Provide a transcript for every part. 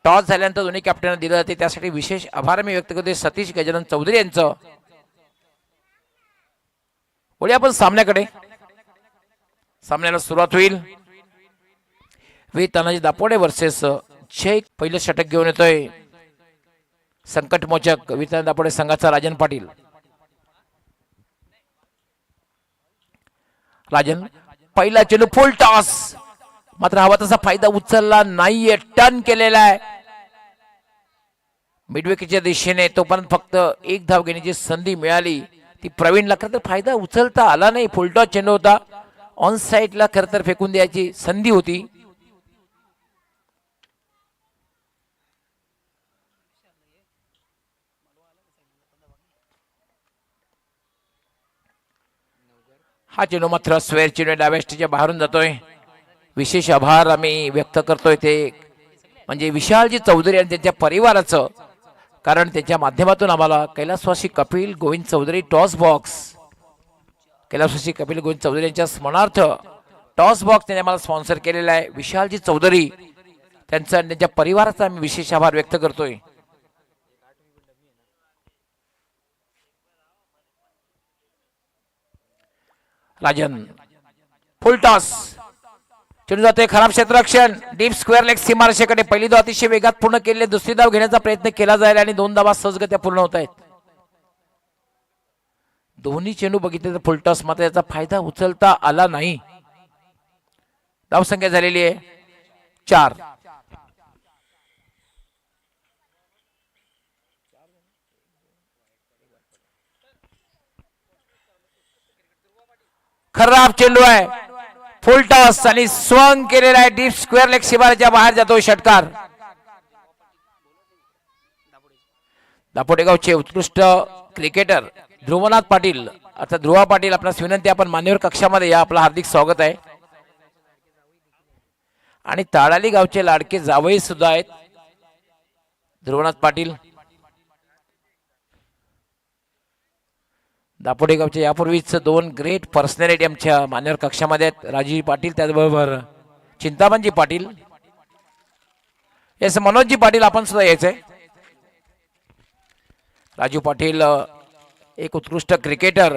Toss झाल्यानंतर दोन्ही कॅप्टनना दिलं जाते, त्यासाठी विशेष आभार मी व्यक्त करतो सतीश गजानन चौधरी यांचं. वळूया आपण सामन्याकडे. सामन्याला सुरुवात होईल. वी तानाजी दापोडे वर्सेस जय. पहिलं षटक घेऊन येतोय संकटमोचक वी तानाजी दापोडे संघाचा राजन पाटील. राजन पहिला चेंडू फुल टॉस, मात्र हवा तसा फायदा उचलला नाहीये. टर्न केलेला आहे मिडविकेटच्या दिशेने. तोपर्यंत फक्त एक धाव घेण्याची संधी मिळाली ती प्रवीणला. खरं तर फायदा उचलता आला नाही. फुल टॉस चेंडू होता. ऑन साईडला खरं तर फेकून द्यायची संधी होती. हा चेंडू मात्र स्वेअर चेंडू डाव्या स्टेजच्या बाहेरून जातोय. विशेष आभार आम्ही व्यक्त करतोय ते म्हणजे विशालजी चौधरी आणि त्यांच्या परिवाराचं, कारण त्यांच्या माध्यमातून आम्हाला कैलासवासी कपिल गोविंद चौधरी टॉस बॉक्स, कैलासवासी कपिल गोविंद चौधरी यांच्या स्मरणार्थ टॉस बॉक्स त्यांनी आम्हाला स्पॉन्सर केलेला आहे. विशालजी चौधरी त्यांचा आणि त्यांच्या परिवाराचा आम्ही विशेष आभार व्यक्त करतोय. राजन फुल टॉस चेंडू जातोय खराब क्षेत्ररक्षण डीप स्क्वेअर लेग सीमारेषेकडे. पहिली धाव अतिशय वेगात पूर्ण केली. दुसरी धाव घेण्याचा प्रयत्न केला जाईल आणि 2 धावा सहजगत्या पूर्ण होत आहेत. दोन्ही चेंडू बघितले तर फुल टॉस, मात्र याचा फायदा उचलता आला नाही. धावसंख्या झालेली आहे 4. खराब चेंडू आहे. फुल टॉस आणि स्वंग केलेला आहे. डीप स्क्वेअर लेग सीमारेच्या बाहेर जातो षटकार. दापोटेगावचे उत्कृष्ट क्रिकेटर ध्रुवनाथ पाटील अर्थात ध्रुवा पाटील, आपणास विनंती आपण मान्यवर कक्षामध्ये या. आपलं हार्दिक स्वागत आहे. आणि ताडाली गावचे लाडके जावई सुद्धा आहेत ध्रुवनाथ पाटील. दापोडेगावच्या यापूर्वीच 2 ग्रेट पर्सनॅलिटी आमच्या मान्यवर कक्षामध्ये आहेत. राजीव पाटील, त्याचबरोबर चिंतामणजी पाटील. येस मनोजजी पाटील आपण सुद्धा यायचंय. राजू पाटील एक उत्कृष्ट क्रिकेटर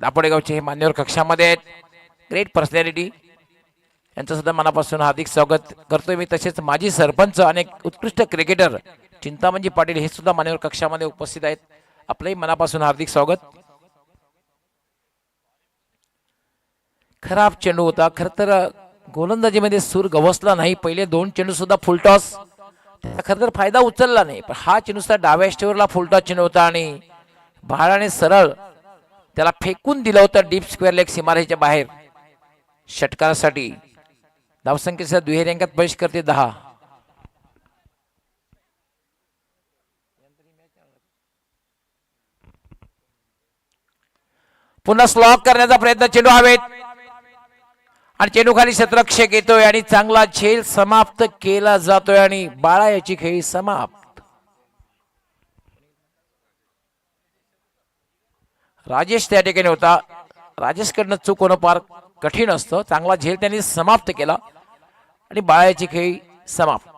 दापोडेगावचे हे मान्यवर कक्षामध्ये आहेत. ग्रेट पर्सनॅलिटी, यांचं सुद्धा मनापासून हार्दिक स्वागत करतोय मी. तसेच माजी सरपंच आणि उत्कृष्ट क्रिकेटर चिंतामणजी पाटील हे सुद्धा मान्यवर कक्षामध्ये उपस्थित आहेत. आपलंही मनापासून हार्दिक स्वागत. खराब चेंडू होता. खर तर गोलंदाजीमध्ये सूर गवसला नाही. पहिले 2 चेंडू सुद्धा फुल टॉस, खर तर फायदा उचलला नाही. पण हा चेंडू सुद्धा डाव्या स्टेवरला फुल टॉस चेंडू होता आणि भाळाने सरळ त्याला फेकून दिलं होतं डीप स्क्वेअर लेग सीमारेषेच्या बाहेर षटकारासाठी. धावसंख्येसह दुहेरी अंकात प्रवेश करते 10. पुन्हा स्लॉक करण्याचा प्रयत्न. चेंडू हवेत आणि चेंडू खाली क्षेत्ररक्षक येतोय आणि चांगला झेल समाप्त केला जातोय आणि बाळा याची खेळी समाप्त. राजेश त्या ठिकाणी होता. राजेश कडनं चूक होणं फार कठीण असतं. चांगला झेल त्यांनी समाप्त केला आणि बाळा याची खेळी समाप्त.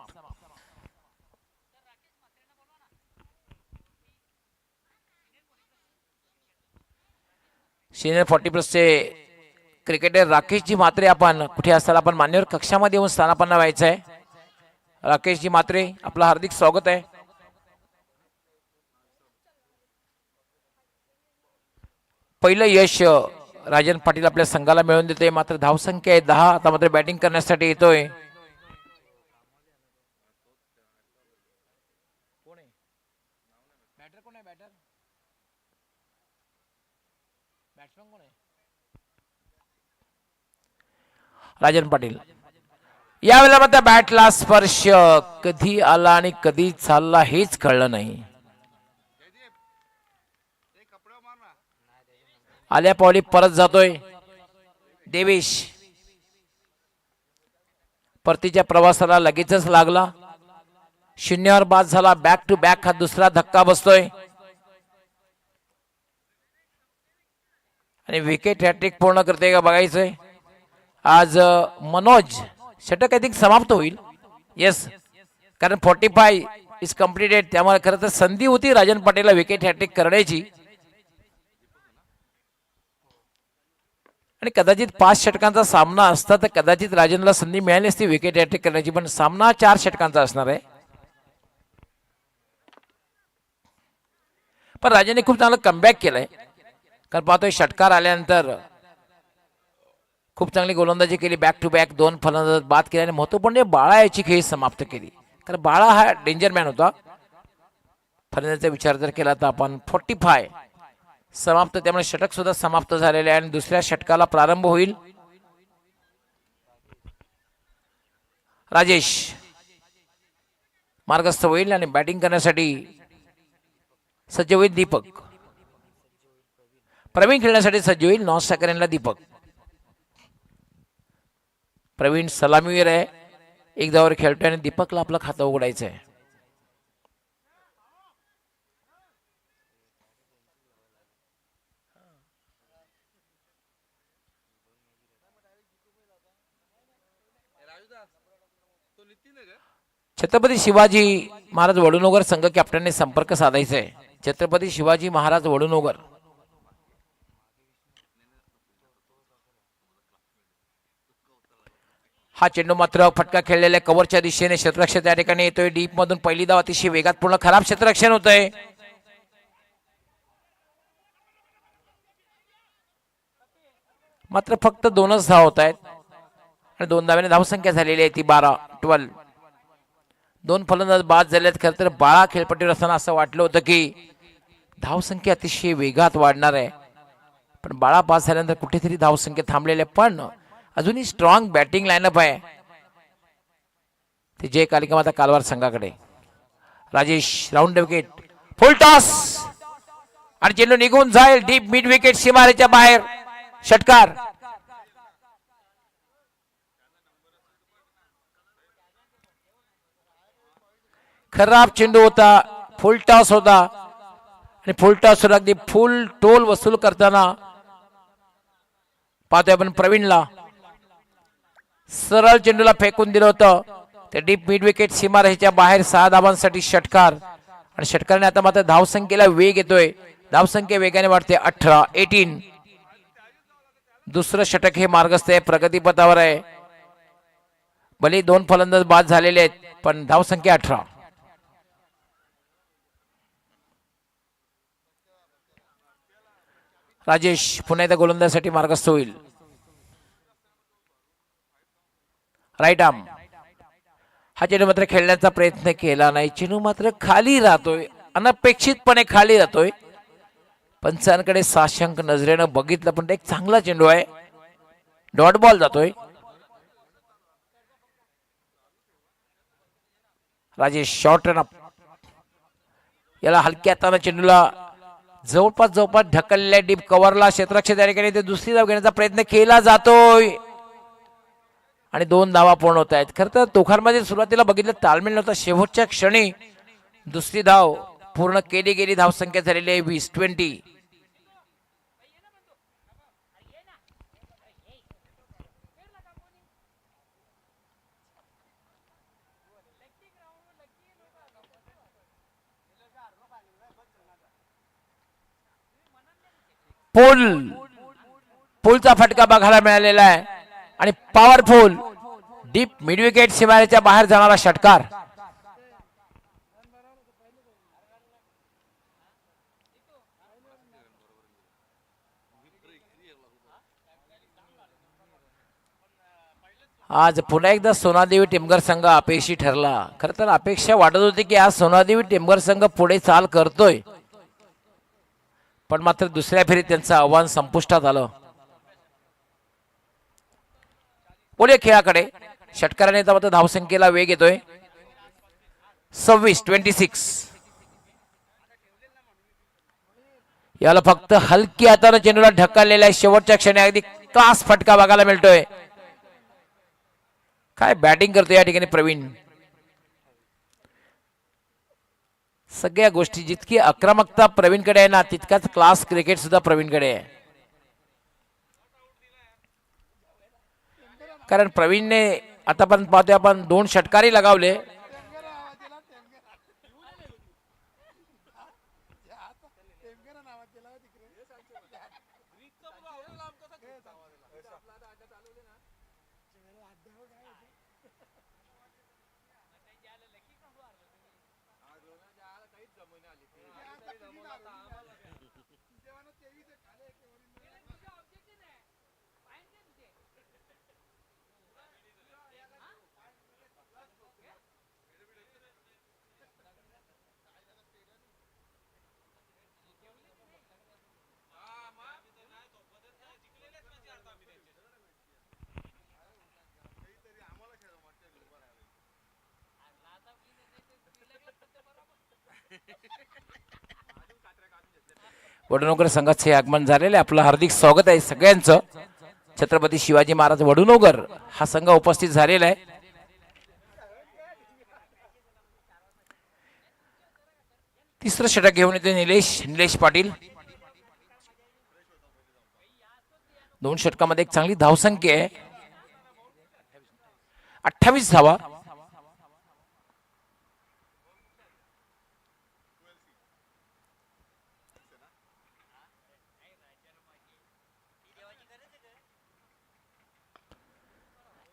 सिनियर 40+ क्रिकेटर राकेशजी म्हात्रे, आपण कुठे असाल आपण मान्यवर कक्षामध्ये येऊन स्थानापन्न व्हायचं आहे. राकेशजी म्हात्रे आपलं हार्दिक स्वागत आहे. पहिलं यश राजन पाटील आपल्या संघाला मिळवून देतोय. मात्र धावसंख्या आहे 10. आता मात्र बॅटिंग करण्यासाठी येतोय राजन पाटील. यावेळेला मात्र बॅटला स्पर्श कधी आला आणि कधी चालला हेच कळलं नाही. आल्या पावली परत जातोय देवेश. परतीच्या प्रवासाला लगेचच लागला. 0वर बाद झाला. बॅक टू बॅक हा दुसरा धक्का बसतोय आणि विकेट हॅट्रिक पूर्ण करते का बघायचंय. आज मनोज षटक आय थिंक समाप्त होईल. येस कारण 45 इज कम्प्लिटेड. त्यामुळे खरं तर संधी होती राजन पटेलला विकेट हॅट्रिक करण्याची आणि कदाचित 5 षटकांचा सामना असता तर कदाचित राजनला संधी मिळाली असती विकेट हॅट्रिक करण्याची. पण सामना 4 षटकांचा असणार आहे. पण राजाने खूप चांगलं कमबॅक केलंय. कारण पाहतोय षटकार आल्यानंतर खूप चांगली गोलंदाजी केली. बॅक टू बॅक 2 फलंदाज बाद केले आणि महत्वपूर्ण बाळा याची खेळी समाप्त केली. कारण बाळा हा डेंजर मॅन होता. फलंदाजीचा विचार जर केला तर आपण 45 समाप्त. त्यामुळे षटक सुद्धा समाप्त झालेले आहे आणि दुसऱ्या षटकाला प्रारंभ होईल. राजेश मार्गस्थ होईल आणि बॅटिंग करण्यासाठी सज्ज होईल दीपक. प्रवीण खेळण्यासाठी सज्ज होईल. Non striker Deepak. प्रवीण सलामीवीर आहे. एक धावावर खेळतोय आणि दीपकला आपलं खातं उघडायचं आहे. छत्रपती शिवाजी महाराज वडुनगर संघ कॅप्टनने संपर्क साधायचा आहे. छत्रपती शिवाजी महाराज वडुनगर. हा चेंडू मात्र फटका खेळलेल्या कव्हरच्या दिशेने क्षेत्ररक्षक त्या ठिकाणी येतोय. डीप मधून पहिली धाव अतिशय वेगात पूर्ण खराब क्षेत्ररक्षण होतंय. मात्र फक्त 2च धाव होत आहेत आणि 2 धावाने धावसंख्या झालेली आहे ती 12. 2 फलंदाज बाद झालेत. खरं तर बाळा खेळपट्टीवर असताना असं वाटलं होतं की धावसंख्या अतिशय वेगात वाढणार आहे. पण बाळा बाद झाल्यानंतर कुठेतरी धावसंख्या थांबलेल्या. पण अजूनही स्ट्रॉंग बॅटिंग लाईनअप आहे. ते जय कालिका कालवार संघाकडे. राजेश राऊंड विकेट फुल टॉस आणि चेंडू निघून जाईल डीप मिड विकेट सीमारेच्या बाहेर. षटकार. खराब चेंडू होता. फुल टॉस होता आणि फुल टॉस अगदी फुल टोल वसूल करताना पाहतोय आपण प्रवीणला. सरळ चेंडूला फेकून दिलं होतं. ते डीप मिड विकेट सीमारेषेच्या बाहेर 6 धावांसाठी षटकार. आणि षटकाराने आता मात्र धावसंख्येला वेग येतोय. धावसंख्या वेगाने वाढते. 18. दुसरं षटक हे मार्गस्थ आहे. प्रगतीपथावर आहे. भले 2 फलंदाज बाद झालेले आहेत पण धावसंख्या 18. राजेश पुन्हा एकदा गोलंदाजीसाठी मार्गस्थ होईल. Right arm. हा चेंडू मात्र खेळण्याचा प्रयत्न केला नाही. चेंडू मात्र खाली राहतोय. अनपेक्षितपणे खाली राहतोय. पंचांकडे साशंक नजरेनं बघितलं पण एक चांगला चेंडू आहे. डॉट बॉल जातोय. Rajesh short run up. याला हलक्या हाताने चेंडूला जवळपास ढकललेल्या डीप कव्हरला क्षेत्ररक्षक त्या ठिकाणी ते दुसरी धाव घेण्याचा प्रयत्न केला जातोय आणि 2 धावा पूर्ण होत आहेत. खरं तर दोघांमध्ये सुरुवातीला बघितलं ताळमेळ नव्हता. शेवटच्या क्षणी दुसरी धाव पूर्ण केली गेली. धावसंख्या झालेली आहे 20. पुलचा फटका बघायला मिळालेला आहे आणि पॉवरफुल डीप मिड विकेट सीमारेच्या बाहेर जाणारा षटकार. आज पुन्हा एकदा सोनादेवी टिमगर संघ अपेक्षी ठरला. खरं तर अपेक्षा वाटत होती की आज सोनादेवी टिमगर संघ पुढे चाल करतोय पण मात्र दुसऱ्या फेरीत त्यांचं आव्हान संपुष्टात आलं. पुढे खेळाकडे षटकाराने मात्र धावसंख्येला वेग येतोय. 26. याला फक्त हलकी हाताने चेंडूला ढकललेल्या शेवटच्या क्षणी अगदी क्लास फटका बघायला मिळतोय. काय बॅटिंग करतोय या ठिकाणी प्रवीण. सगळ्या गोष्टी जितकी आक्रमकता प्रवीणकडे आहे ना तितकाच क्लास क्रिकेट सुद्धा प्रवीणकडे आहे. कारण प्रवीणने आतापर्यंत पाहतोय आपण 2 षटकारी लगावले वडुणोगर संघाचे आगमन झालेले आपलं हार्दिक स्वागत आहे सगळ्यांचं. छत्रपती शिवाजी महाराज वडुणोगर हा संघ उपस्थित झालेला आहे. तिसरं षटक घेऊन येते निलेश पाटील. 2 षटकामध्ये एक चांगली धावसंख्या आहे, 28 धावा.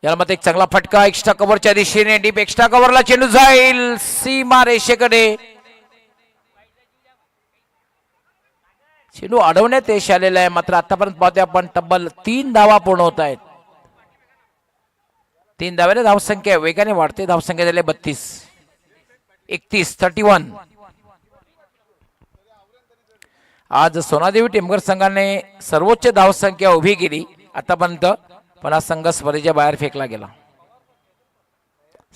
याला मध्ये एक चांगला फटका एक्स्ट्रा कव्हरच्या दिशेने, डीप एक्स्ट्रा कव्हरला चेंडू जाईल सीमा रेषेकडे. चेंडू अडवण्यात यश आलेला आहे, मात्र आतापर्यंत पाहतोय आपण तब्बल 3 धावा पूर्ण होत आहेत. 3 धाव्याने धावसंख्या वेगाने वाढते. धावसंख्या झाली 32, 31 आज सोनादेवी टेमघर संघाने सर्वोच्च धावसंख्या उभी केली आतापर्यंत, पण हा संघ स्पर्धेच्या बाहेर फेकला गेला.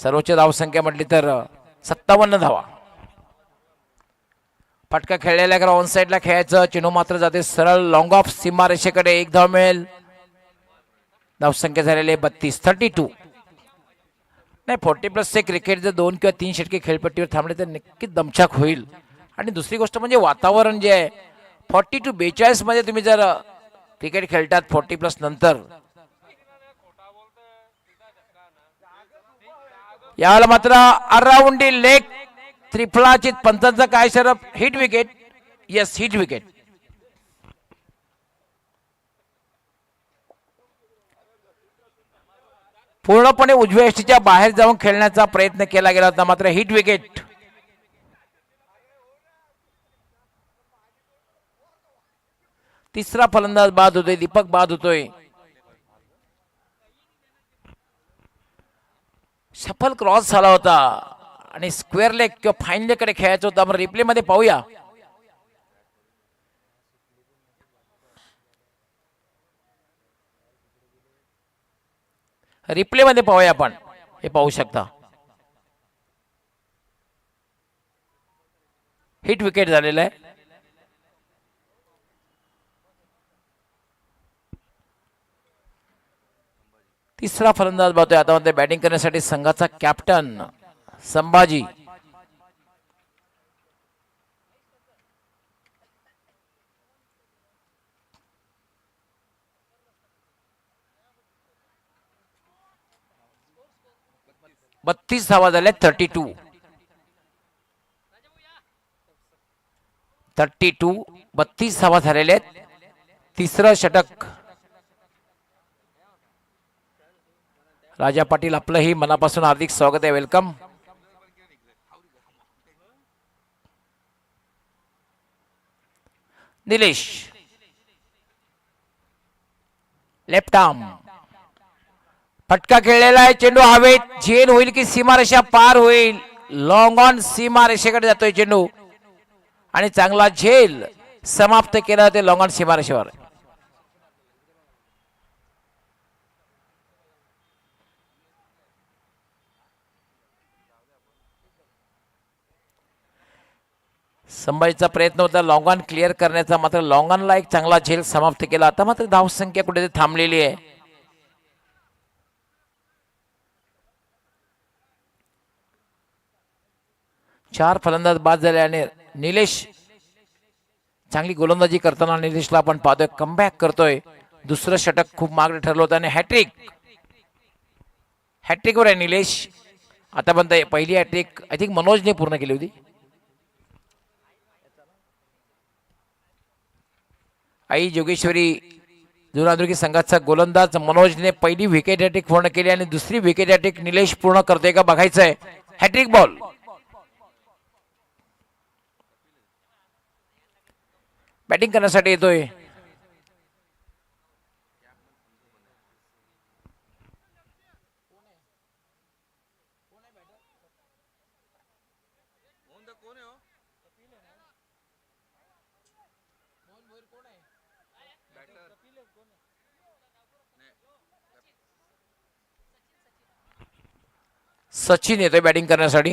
सर्वोच्च धावसंख्या म्हटली तर 57 धावा. फटका खेळलेल्या ऑन साइडला खेळायचं. चेंडू मात्र जाते सरळ लॉंग ऑफ सीमा रेषेकडे. 1 धाव मिळेल. धावसंख्या झालेली 32 नाही. 40+ क्रिकेट जर 2 किंवा 3 षटके खेळपट्टीवर थांबले तर नक्कीच दमछाक होईल. आणि दुसरी गोष्ट म्हणजे वातावरण जे आहे 40 to 42 मध्ये तुम्ही जर क्रिकेट खेळतात 40+ नंतर, याला मात्र अराउंडी लेग त्रिफळाचित पंचांचा काय शरफ. Hit wicket. Yes, hit wicket. पूर्णपणे उजव्या यष्टीच्या बाहेर जाऊन खेळण्याचा प्रयत्न केला गेला होता, मात्र हिट विकेट. तिसरा फलंदाज बाद होतोय, दीपक बाद होतोय. सफल क्रॉस झाला होता आणि स्क्वेअर लेग किंवा फाईन लेग कडे खेळायचं होतं. आपण रिप्ले मध्ये पाहूया. रिप्ले मध्ये पाहूया आपण. हे पाहू शकता हिट विकेट झालेला आहे. तिसरा फलंदाज पाहतोय आता मध्ये बॅटिंग करण्यासाठी संघाचा कॅप्टन संभाजी. बत्तीस धावा झाल्या. 32 32 धावा झालेल्या आहेत. तिसरं षटक. राजा पाटील आपलंही मनापासून हार्दिक स्वागत आहे. वेलकम. Nilesh left arm. फटका खेळलेला आहे. चेंडू हवेत झेल होईल की सीमारेषा पार होईल. लॉंग ऑन सीमारेषेकडे जातोय चेंडू आणि चांगला झेल समाप्त केला ते लॉंग ऑन सीमारेषेवर. संभाजीचा प्रयत्न होता लॉंग ऑन क्लिअर करण्याचा, मात्र लॉंग ऑनला एक चांगला झेल समाप्त केला. आता मात्र धावसंख्या कुठेतरी थांबलेली आहे. चार फलंदाज बाद झाले आणि निलेश चांगली गोलंदाजी करताना निलेशला आपण पाहतोय कमबॅक करतोय. दुसरं षटक खूप मागे ठरलं होतं आणि हॅट्रिकवर आहे निलेश. आतापर्यंत पहिली हॅट्रिक आय थिंक मनोजने पूर्ण केली होती. आई जोगेश्वरी जुनादुर्गी संघाचा गोलंदाज मनोजने पहिली विकेट हॅट्रिक पूर्ण केली आणि दुसरी विकेट हॅट्रिक निलेश पूर्ण करतोय का बघायचं आहे. Hat trick ball. बॅटिंग करण्यासाठी येतोय सचिन. येतोय बॅटिंग करण्यासाठी.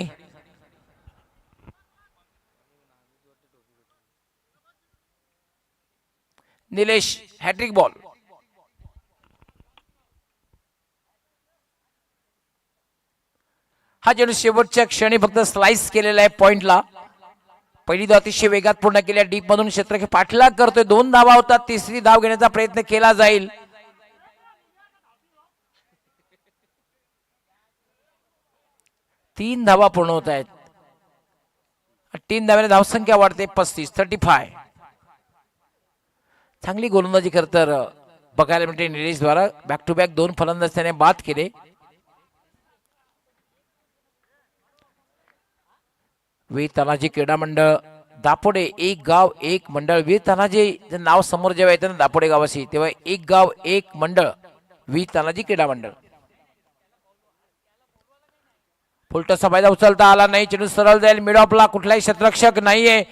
Nilesh hat trick ball. हा चेंडू शेवटच्या क्षणी फक्त स्लाइस केलेला आहे पॉइंटला. पहिली धाव अतिशय वेगात पूर्ण केल्या. डीप मधून क्षेत्ररक्षक पाठलाग करतोय. 2 धावा होतात. तिसरी धाव घेण्याचा प्रयत्न केला जाईल. 3 धावा पूर्ण होत आहेत. 3 धाव्याने धावसंख्या वाढते 35. चांगली गोलंदाजी खरं तर बघायला मिळते निलेश द्वारा. बॅक टू बॅक 2 फलंदाज त्याने बाद केले. वीर तानाजी क्रीडा मंडळ दापोडे, एक गाव एक मंडळ. वीर तानाजी नाव समोर जेव्हा येतं ना दापोडे गावाशी, तेव्हा एक गाव एक मंडळ, वीर तानाजी क्रीडा मंडळ. फुलटसा फायदा उचलता आला नाही. चेंडू सरळ जाईल मिड ऑफला. कुठलाही क्षेत्ररक्षक नाहीये.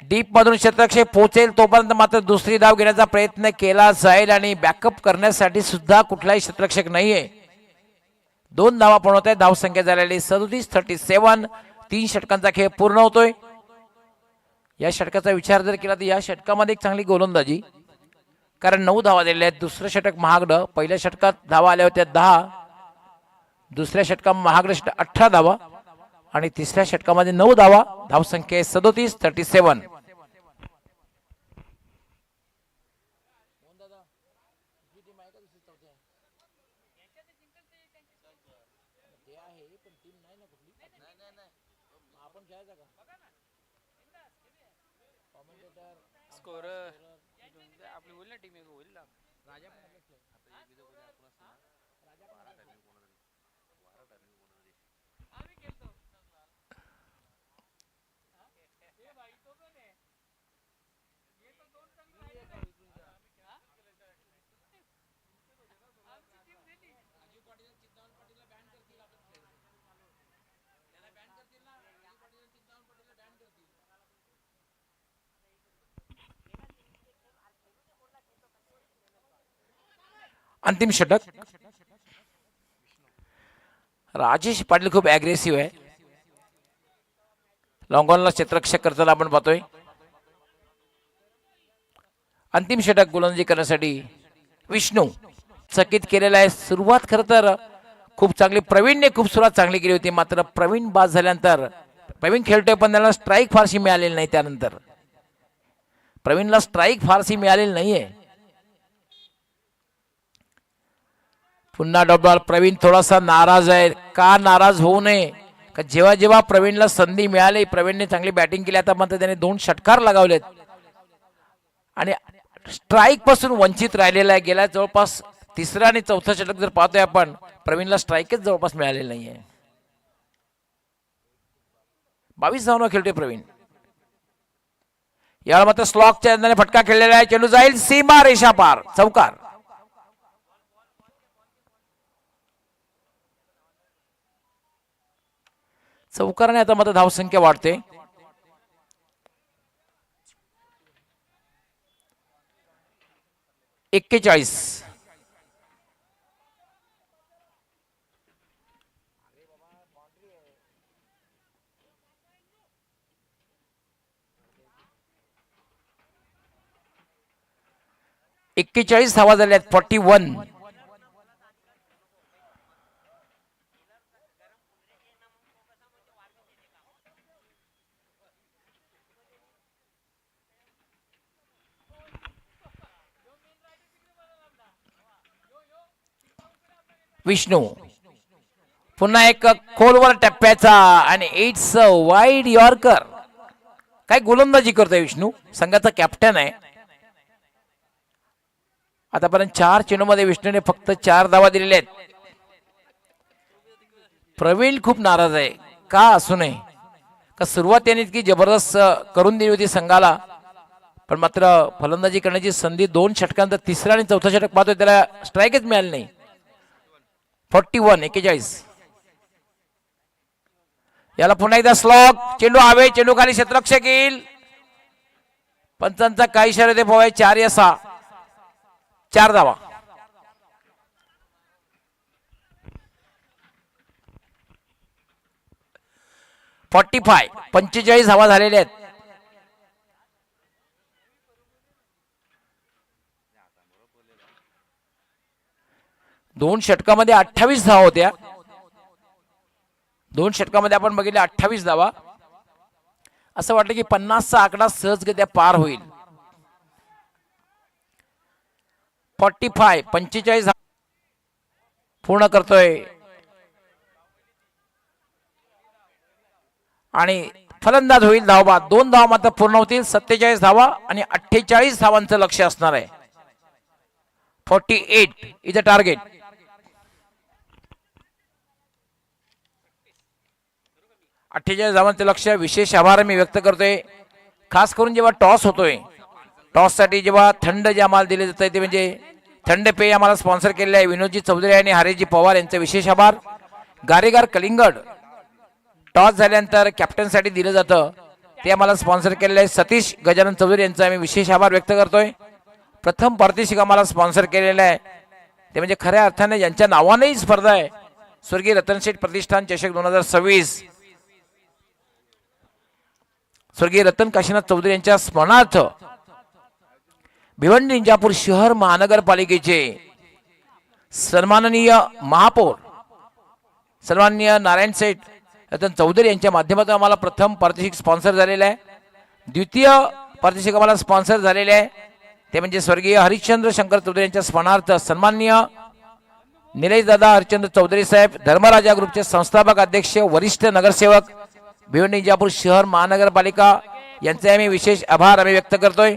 डीप मधून क्षेत्ररक्षक पोहोचेल तोपर्यंत मात्र दुसरी धाव घेण्याचा प्रयत्न केला जाईल आणि बॅकअप करण्यासाठी सुद्धा कुठलाही क्षेत्ररक्षक नाहीये. 2 धावा पूर्ण होत आहेत. धावसंख्या झालेली 37. 3 षटकांचा खेळ पूर्ण होतोय. या षटकाचा विचार जर केला तर या षटकामध्ये एक चांगली गोलंदाजी, कारण 9 धावा दिलेल्या आहेत. दुसरं षटक महागडं. पहिल्या षटकात धावा आल्या होत्या 10. दुसऱ्या षटकात महागडं षटक 18 धावा आणि तिसऱ्या षटकामध्ये 9 धावा. धावसंख्या 37. स्कोर आपली होईल ना टीम एक होईल ना. राजा पण अंतिम षटक. राजेश पाटील खूप अग्रेसिव्ह आहे. लॉंगॉनला क्षेत्ररक्षक करताना आपण पाहतोय. अंतिम षटक गोलंदाजी करण्यासाठी विष्णू चकित केलेला आहे. सुरुवात खरं तर खूप चांगली, प्रवीणने खूप सुरुवात चांगली केली होती. मात्र प्रवीण बाद झाल्यानंतर, प्रवीण खेळतोय पण त्याला स्ट्राईक फारशी मिळालेली नाही. त्यानंतर प्रवीणला स्ट्राईक फारशी मिळालेली नाहीये. पुन्हा डॉट. प्रवीण थोडासा नाराज आहे. का नाराज होऊ नये, का जेव्हा जेव्हा प्रवीणला संधी मिळाली, प्रवीणने चांगली बॅटिंग केली. आता मात्र त्याने 2 षटकार लगावलेत आणि स्ट्राईक पासून वंचित राहिलेला आहे. गेल्या जवळपास 3रं आणि 4थं षटक जर पाहतोय आपण, प्रवीणला स्ट्राईकच जवळपास मिळालेलं नाहीये. 22 धावांवर खेळतोय प्रवीण. यावेळी मात्र स्लॉकच्या अंदाने फटका खेळलेला आहे. चेंडू जाईल सीमा रेषा पार, चौकार. चौकाराने आता मात्र धावसंख्या वाढते. एक्केचाळीस. धावा झाल्यात. 41. विष्णू पुन्हा एक खोलवर टप्प्याचा आणि इट्स वाईड यॉर्कर. काय गोलंदाजी करतोय विष्णू, संघाचा कॅप्टन आहे. आतापर्यंत 4 चेंडूमध्ये विष्णूने फक्त 4 धावा दिलेल्या आहेत. प्रवीण खूप नाराज आहे. का असू नये, का सुरुवात त्यांनी इतकी जबरदस्त करून दिली होती संघाला, पण मात्र फलंदाजी करण्याची संधी 2 षटकांत 3रं आणि 4थं षटक पाहतोय, त्याला स्ट्राईकच मिळाली नाही. 41. याला पुन्हा एकदा स्लॉक. चेंडू हवे, चेंडू खाली, क्षेत्ररक्षक येईल. पंचांचा काही इशारा ते पोहाय. 4 या 6. 4 धावा. .45 45 धावा झालेल्या आहेत. 2 षटकामध्ये 28 धावा होत्या. 2 षटकामध्ये आपण बघितले 28 धावा. असं वाटलं की 50चा आकडा सहजगत्या पार होईल. 45 पूर्ण करतोय आणि फलंदाज होईल धावबाद. 2 धावा मात्र पूर्ण होतील. 47 धावा आणि 48 धावांचं लक्ष असणार आहे. 48 इज अ टार्गेट. धावांचं लक्ष. विशेष आभार मी व्यक्त करतोय, खास करून जेव्हा टॉस होतोय, टॉससाठी जेव्हा थंड जे आम्हाला दिले जातं ते म्हणजे थंड पेय आम्हाला स्पॉन्सर केलेलं आहे विनोदजी चौधरी आणि हरेशजी पवार यांचे विशेष आभार. गारेगार कलिंगड टॉस झाल्यानंतर कॅप्टनसाठी दिलं जातं ते आम्हाला स्पॉन्सर केलेलं आहे सतीश गजानन चौधरी यांचा आम्ही विशेष आभार व्यक्त करतोय. प्रथम पारितोषिक आम्हाला स्पॉन्सर केलेलं आहे ते म्हणजे खऱ्या अर्थाने ज्यांच्या नावानेही स्पर्धा आहे, स्वर्गीय रतनशेठ प्रतिष्ठान चषक 2026, स्वर्गीय रतन काशीनाथ चौधरी यांच्या स्मरणार्थ भिवंडी इंजापूर शहर महानगरपालिकेचे सन्माननीय महापौर सन्माननीय नारायण सेठ रतन चौधरी यांच्या माध्यमातून आम्हाला प्रथम पारितोषिक स्पॉन्सर झालेलं आहे. द्वितीय पारितोषिक आम्हाला स्पॉन्सर झालेले आहे ते म्हणजे स्वर्गीय हरिश्चंद्र शंकर चौधरी यांच्या स्मरणार्थ सन्माननीय निलेश दादा हरिश्चंद्र चौधरी साहेब, धर्मराजा ग्रुपचे संस्थापक अध्यक्ष, वरिष्ठ नगरसेवक, भिवंडी इंजापूर शहर महानगरपालिका यांचे आम्ही विशेष आभार आम्ही व्यक्त करतोय.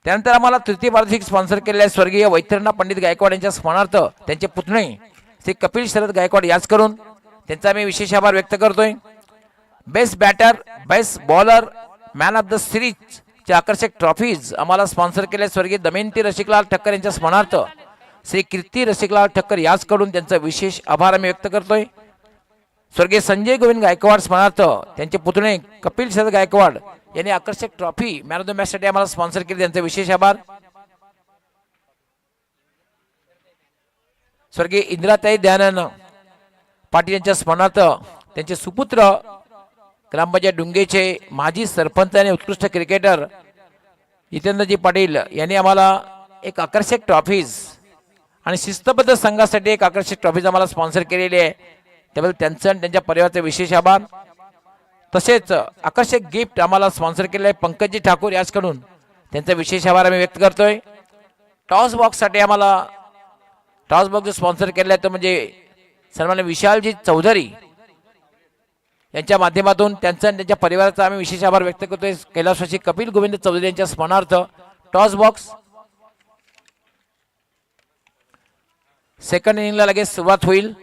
त्यानंतर आम्हाला तृतीय पारितोषिक स्पॉन्सर केलेले आहे स्वर्गीय वैतरणा पंडित गायकवाड यांच्या स्मरणार्थ त्यांचे पुतणे श्री कपिल शरद गायकवाड याच करून त्यांचा आम्ही विशेष आभार व्यक्त करतोय. Best batter, best bowler, man of the series चे आकर्षक ट्रॉफीज आम्हाला स्पॉन्सर केले स्वर्गीय दमयंती रसिकलाल ठक्कर यांच्या स्मरणार्थ श्री कीर्ती रसिकलाल ठक्कर याच कडून त्यांचा विशेष आभार आम्ही व्यक्त करतोय. स्वर्गीय संजय गोविंद गायकवाड स्मरणार्थ त्यांचे पुतणे कपिल शरद गायकवाड यांनी आकर्षक trophy man of the match साठी आम्हाला स्पॉन्सर केले त्यांचे विशेष आभार. स्वर्गीय इंदिराताई दयानंद पाटील यांच्या स्मरणार्थ त्यांचे सुपुत्र ग्रामपंचायत डुंगेचे माजी सरपंच आणि उत्कृष्ट क्रिकेटर जितेंद्रजी पाटील यांनी आम्हाला एक आकर्षक ट्रॉफीज आणि शिस्तबद्ध संघासाठी एक आकर्षक ट्रॉफीज आम्हाला स्पॉन्सर केलेली आहे. त्याबद्दल त्यांचं आणि त्यांच्या परिवाराचे विशेष आभार. तसेच आकर्षक गिफ्ट आम्हाला स्पॉन्सर केले आहे पंकजी ठाकूर याचकडून त्यांचा विशेष आभार आम्ही व्यक्त करतोय. टॉस बॉक्ससाठी आम्हाला टॉस बॉक्स स्पॉन्सर केला आहे तो म्हणजे सन्माननीय विशालजी चौधरी यांच्या माध्यमातून त्यांचा आणि त्यांच्या परिवाराचा आम्ही विशेष आभार व्यक्त करतोय. कैलासवासी कपिल गोविंद चौधरी यांच्या स्मरणार्थ टॉस बॉक्स. सेकंड इनिंगला लगेच सुरुवात होईल.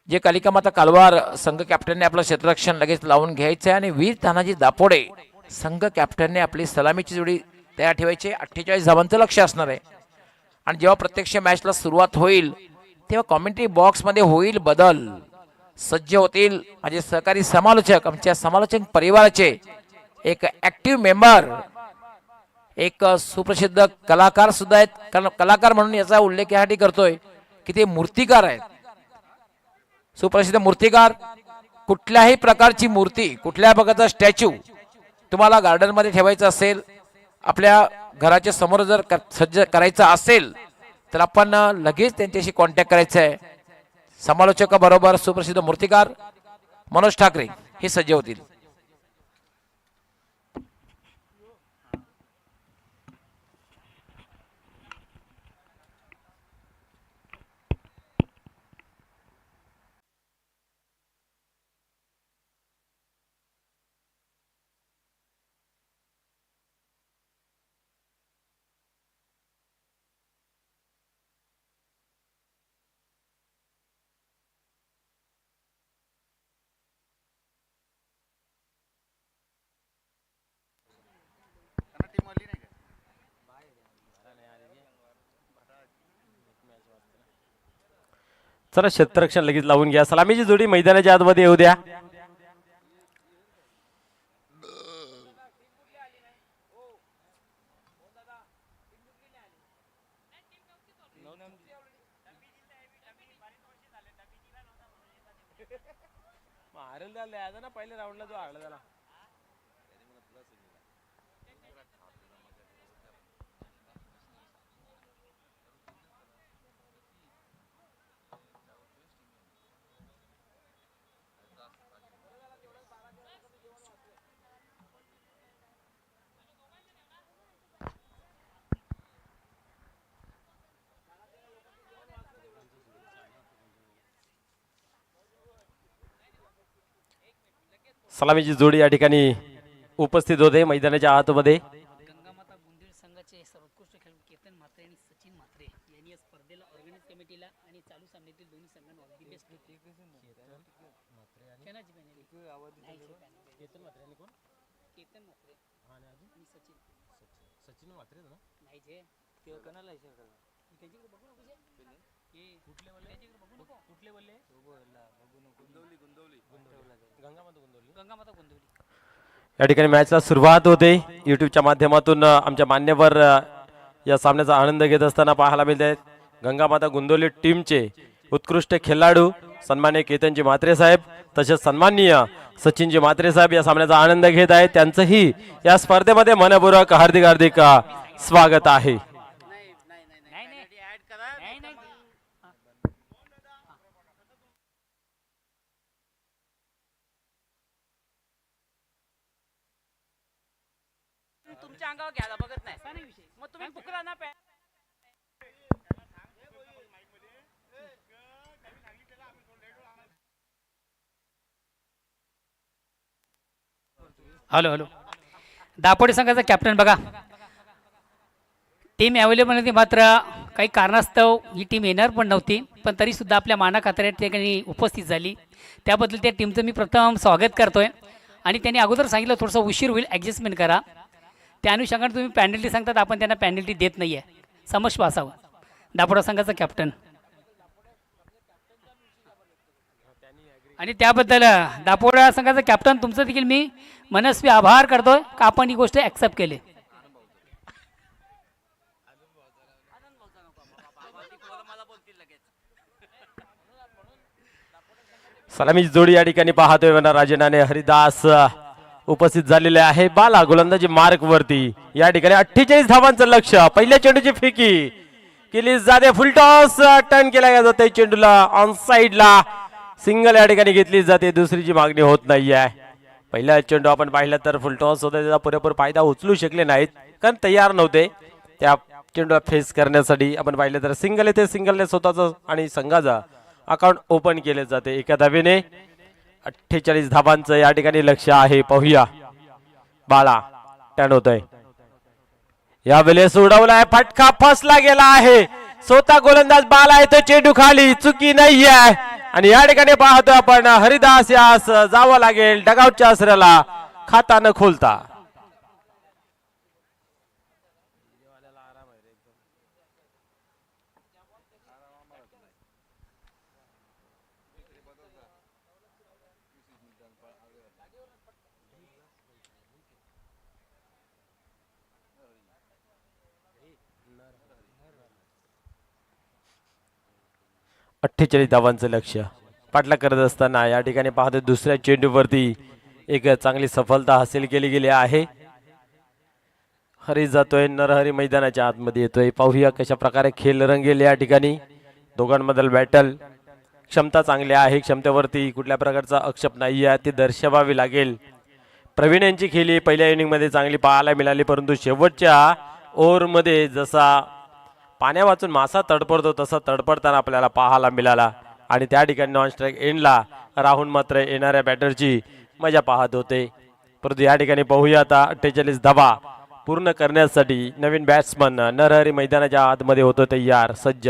जे कालिका माता कालवार संघ कॅप्टनने आपलं क्षेत्ररक्षण लगेच लावून घ्यायचं आहे आणि वीर तानाजी दापोडे संघ कॅप्टनने आपली सलामीची जोडी तयार ठेवायची. 48 धावांचं लक्ष असणार आहे. आणि जेव्हा प्रत्यक्ष मॅचला सुरुवात होईल तेव्हा कॉमेंट्री बॉक्समध्ये होईल बदल. सज्ज होतील माझे सहकारी समालोचक, आमच्या समालोचक परिवाराचे एक ऍक्टिव्ह मेंबर, एक सुप्रसिद्ध कलाकार सुद्धा आहेत. कलाकार म्हणून याचा उल्लेख यासाठी करतोय की ते मूर्तिकार आहेत, सुप्रसिद्ध मूर्तिकार. कुठल्याही प्रकारची मूर्ती, कुठल्या प्रकारचा स्टॅच्यू तुम्हाला गार्डन मध्ये ठेवायचा असेल, आपल्या घराच्या समोर जर सज्ज करायचा असेल तर आपण लगेच त्यांच्याशी कॉन्टॅक्ट करायचा आहे. समालोचकाबरोबर सुप्रसिद्ध मूर्तिकार मनोज ठाकरे हे सज्ज होतील. चला क्षेत्ररक्षण लगेच लावून घ्या. सलामीची जोडी मैदानाच्या आतमध्ये येऊ द्या. ना पहिल्या राऊंडला जो हारला त्याला. सलामीची जोडी या ठिकाणी उपस्थित होते मैदानाच्या आतमध्ये. गंगामाता बुंदेल संघाचे सर्वोत्कृष्ट खेळाडू केतन म्हात्रे आणि सचिन म्हात्रे यांनी या स्पर्धेला ऑर्गनाइज कमिटीला आणि चालू सामन्यातील दोन्ही संघांना all the best. Ketan Mhatre आणि सचिन नाही जे ते कोणाला विचार करा त्यांच्याकडे बघू नको जे हे कुठले बोलले त्यांच्याकडे बघू नको कुठले बोलले बघू नको गंगामाता गोंदवली. या ठिकाणी मॅचला सुरुवात होते. युट्यूबच्या माध्यमातून आमच्या मान्यवर या सामन्याचा आनंद घेत असताना पाहायला मिळत आहेत. गंगामाता गोंदवली टीमचे उत्कृष्ट खेळाडू सन्मान्य केतनजी म्हात्रे साहेब तसेच सन्माननीय सचिनजी म्हात्रे साहेब या सामन्याचा आनंद घेत आहेत. त्यांचंही या स्पर्धेमध्ये मनपूर्वक हार्दिक हार्दिक स्वागत आहे. तुमच्या अंगावर घ्यायला बघत नाही मग तुम्ही पुकरा ना हॅलो दापोडे संघाचा कॅप्टन बघा. टीम अवेलेबल होती मात्र काही कारणास्तव ही टीम येणार पण नव्हती पण तरीसुद्धा आपल्या माना खात्यात ठिकाणी उपस्थित झाली त्याबद्दल त्या टीमचं मी प्रथम स्वागत करतोय. आणि त्यांनी अगोदर सांगितलं थोडंसं उशीर होईल ॲडजस्टमेंट करा त्या अनुषंगाने तुम्ही पॅनल्टी सांगतात आपण त्यांना पॅनल्टी देत नाही आहे समक्ष असावं. दापोडा संघाचा कॅप्टन आणि त्याबद्दल दापोडा संघाचा कॅप्टन तुमचं देखील मी मनस्वी आभार करतोय का आपण ही गोष्ट ॲक्सेप्ट केली. सलामीची जोडी या ठिकाणी पाहतोय राजेनाने हरिदास उपस्थित झालेले आहे. बाला गोलंदाजी मार्क वरती या ठिकाणी 48 धावांचं लक्ष. पहिल्या चेंडूची फेकी केली जाते फुलटॉस टर्न केला जाते चेंडूला ऑन साइडला सिंगल या ठिकाणी घेतली जाते. दुसरीची मागणी होत नाही आहे. पहिला चेंडू आपण पाहिला तर फुलटॉस होता त्याचा पुरेपूर फायदा उचलू शकले नाहीत कारण तयार नव्हते त्या चेंडूला फेस करण्यासाठी. आपण पाहिलं तर सिंगल येते सिंगलने स्वतःच आणि संघाचा अकाउंट ओपन केले जाते. एका धावेने 48 धावांचं या ठिकाणी लक्ष आहे. पाहूया बाळा टर्न होतोय यावेळेस उडवलाय फटका फसला गेला आहे. स्वतः गोलंदाज बाला येतो चेंडू खाली चुकी नाही आहे आणि या ठिकाणी पाहतो आपण हरिदास यास जावं लागेल डगआउटच्या आसऱ्याला खाता न खोलता. अठ्ठेचाळीस धावांचं लक्ष पाठला करत असताना या ठिकाणी पाहतो दुसऱ्या चेंडूवरती एक चांगली सफलता हासिल केली गेली आहे. हरी जातोय नरहरी मैदानाच्या आतमध्ये येतोय. पाहूया कशा प्रकारे खेळ रंगेल या ठिकाणी. दोघांमधील बॅटल क्षमता चांगली आहे. क्षमतेवरती कुठल्या प्रकारचा आक्षेप नाही आहे ती दर्शवावी लागेल. प्रवीण यांची खेळी पहिल्या इनिंगमध्ये चांगली पाहायला मिळाली परंतु शेवटच्या ओव्हरमध्ये जसा पाण्या वाचून मासा तडपडतो तसा तडपडताना आपल्याला पाहायला मिळाला आणि त्या ठिकाणी नॉन स्ट्राईक एंडला राहुल मात्र येणाऱ्या बॅटरची मजा पाहत होते. परंतु या ठिकाणी पाहूया आता 48 धावा पूर्ण करण्यासाठी नवीन बॅट्समन नरहरी मैदानाच्या आतमध्ये होतो तयार सज्ज.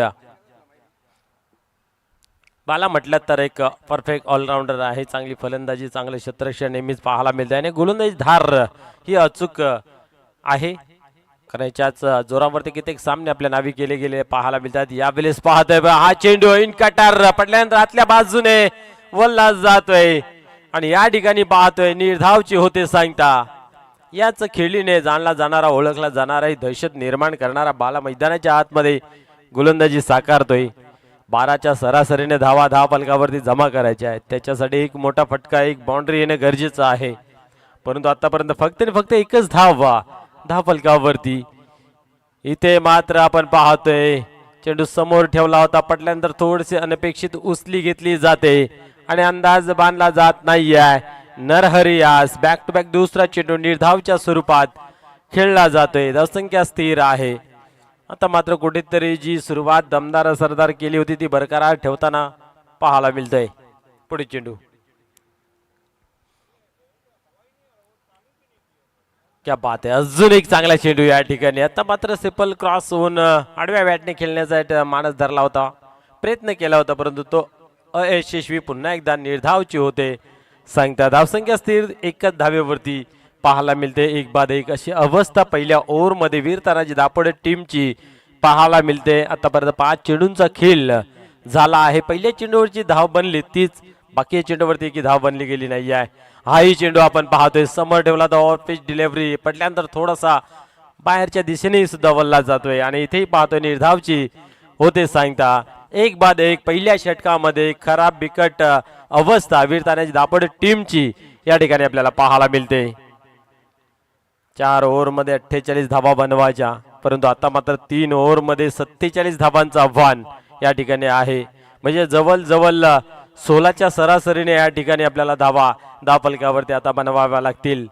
बाला म्हटलं तर एक परफेक्ट ऑलराऊंडर आहे. चांगली फलंदाजी चांगले क्षेत्ररक्षण नेहमीच पाहायला मिळते आणि गोलंदाजी धार ही अचूक आहे. करायच्याच जोरावरती कित्येक सामने आपल्या नावी केले गेले पाहायला मिळतात. यावेळेस पाहतोय हा चेंडू इन कटार पडल्यानंतर आतल्या बाजूने वल्ला जातोय आणि या ठिकाणी पाहतोय निर्धावची होते सांगता. याच खेळीने जाणला जाणारा ओळखला जाणारा दहशत निर्माण करणारा बाला मैदानाच्या आतमध्ये गोलंदाजी साकारतोय. 12च्या सरासरीने धावा धाव फलकावरती जमा करायच्या आहेत. त्याच्यासाठी एक मोठा फटका, एक बाउंड्री येणे गरजेचं आहे. परंतु आतापर्यंत फक्त आणि फक्त एकच धाव फलकावरती. इथे मात्र आपण पाहतोय चेंडू समोर ठेवला होता, पटल्यानंतर थोडीशी अनपेक्षित उचली घेतली जाते आणि अंदाज बांधला जात नाहीये. नरहरी यास बॅक टू बॅक दुसरा चेंडू निर्धावच्या स्वरूपात खेळला जातोय. धावसंख्या स्थिर आहे. आता मात्र कुठेतरी जी सुरुवात दमदार सरदार केली होती ती बरकरार ठेवताना पाहायला मिळतंय. पुढे चेंडू, क्या बात आहे, अजून एक चांगला चेंडू या ठिकाणी. आता मात्र सिपल क्रॉस होऊन आडव्या बॅटने खेळण्याचा मानस धरला होता, प्रयत्न केला होता, परंतु तो अयशस्वी. पुन्हा एकदा निर्धावचे होते. सांगता धावसंख्या स्थिर एकच धावेवरती पाहायला मिळते. एक बाद एक अशी अवस्था पहिल्या ओव्हरमध्ये वीर तानाजी दापोडे टीमची पाहायला मिळते. आतापर्यंत 5 चेंडूंचा खेळ झाला आहे. पहिल्या चेंडूवरची धाव बनली तीच, बाकी चेंडूवरती की धाव बनली गेली नाही आहे. हाही चेंडू आपण पाहतोय समोर ठेवला तर ऑफ पिच डिलिव्हरी, पडल्यानंतर थोडासा बाहेरच्या दिशेने सुद्धा वल्ला जातोय आणि इथेही पाहतोय निर्धावची होते. सांगता एक बाद एक पहिल्या षटकामध्ये खराब बिकट अवस्था वीर तानाजी दापोडे टीमची या ठिकाणी आपल्याला पाहायला मिळते. 4 ओव्हरमध्ये 48 धावा बनवायच्या, परंतु आता मात्र 3 ओव्हरमध्ये 47 धावांचं आव्हान या ठिकाणी आहे. म्हणजे जवळ 16च्या सरासरीने या ठिकाणी आपल्याला धाव फलकावरती आता बनवाव्या लागतील.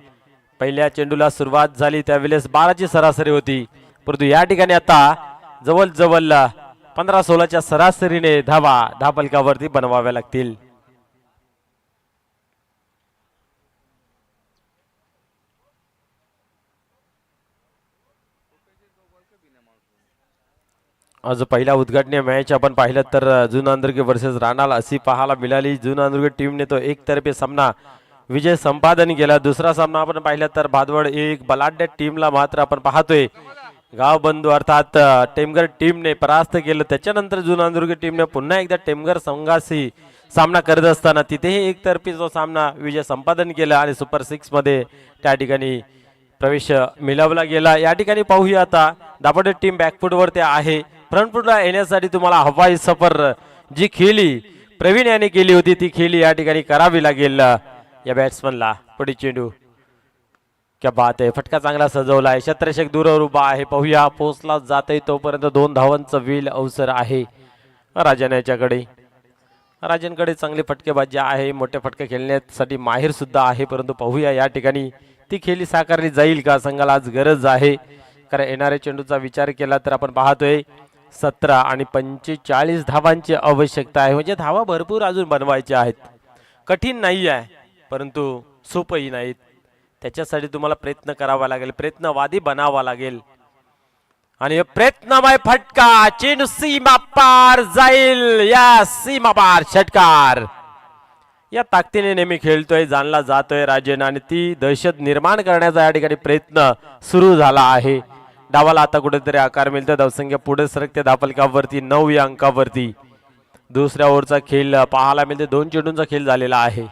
पहिल्या चेंडूला सुरुवात झाली त्यावेळेस 12ची सरासरी होती, परंतु या ठिकाणी आता जवळ 15-16च्या सरासरीने धाव फलकावरती बनवाव्या लागतील. आज पहिला उद्घाटनीय मॅच आपण पाहिलं तर जुनांदुर्ग वर्सेस राणाल अशी पाहायला मिळाली. जुनांदुर्ग टीमने तो एकतर्फी सामना विजय संपादन केला. दुसरा सामना आपण पाहिला तर भादवड एक बलाढ्य टीमला मात्र आपण पाहतोय गावबंधू अर्थात टेमघर टीमने परास्त केलं. त्याच्यानंतर जुनांदुर्ग टीमने पुन्हा एकदा टेमघर संघाशी सामना करत असताना तिथेही एकतर्फी जो सामना विजय संपादन केला आणि सुपर 6 मध्ये त्या ठिकाणी प्रवेश मिळवला गेला. या ठिकाणी पाहूया आता दापोडे टीम बॅकफुटवरती आहे. फ्रंटफुटला येण्यासाठी तुम्हाला हवाई सफर जी खेळी प्रवीण याने केली होती ती खेळी या ठिकाणी करावी लागेल या बॅट्समनला. पुढे चेंडू, क्या बात आहे, फटका चांगला सजवला आहे. क्षेत्ररक्षक दूरवर उभा आहे, पाहूया पोहोचला जाते तोपर्यंत 2 धावांचं वेल अवसर आहे राजन याच्याकडे. राजनकडे चांगली फटकेबाजी आहे, मोठे फटके खेळण्यासाठी माहिर सुद्धा आहे, परंतु पाहूया या ठिकाणी ती खेळी साकारली जाईल का. संघाला आज गरज आहे, कारण येणाऱ्या चेंडूचा विचार केला तर आपण पाहतोय 17 आणि 45 धावांची आवश्यकता आहे. म्हणजे धावा भरपूर अजून बनवायच्या आहेत. कठीण नाही आहे, परंतु सोपही नाहीत. त्याच्यासाठी तुम्हाला प्रयत्न करावा लागेल, प्रयत्नवादी बनावा लागेल. आणि प्रयत्नमय फटका, चेंडू सीमा पार जाईल. या सीमा पार षटकार या ताकदीने नेहमी खेळतोय, जाणला जातोय राजन, आणि ती दहशत निर्माण करण्याचा या ठिकाणी प्रयत्न सुरू झाला आहे. डावाला आता कुठेतरी आकार मिळतो. धावसंख्या पुढे सरकते धावफलकावरती 9 या अंकावरती. दुसऱ्या ओव्हरचा खेळ पाहायला मिळते. 2 चेंडूंचा खेळ झालेला आहे.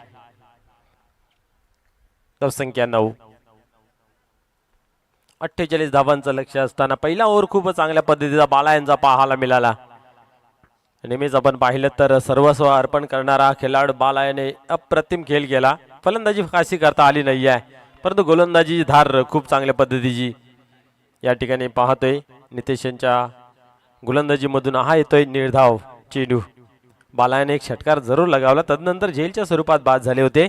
धावसंख्या 9, 48 धावांचं लक्ष असताना पहिला ओव्हर खूप चांगल्या पद्धतीचा बाला यांचा पाहायला मिळाला. नेहमीच आपण पाहिलं तर सर्वस्व अर्पण करणारा खेळाडू बाला याने अप्रतिम खेळ केला. फलंदाजी फारशी करता आली नाही आहे, परंतु गोलंदाजी धार खूप चांगल्या पद्धतीची या ठिकाणी पाहतोय. नितेश यांच्या गोलंदाजीमधून हा येतोय निर्धाव चेंडू. बालाने एक षटकार जरूर लगावला, तदनंतर झेलच्या स्वरूपात बाद झाले होते.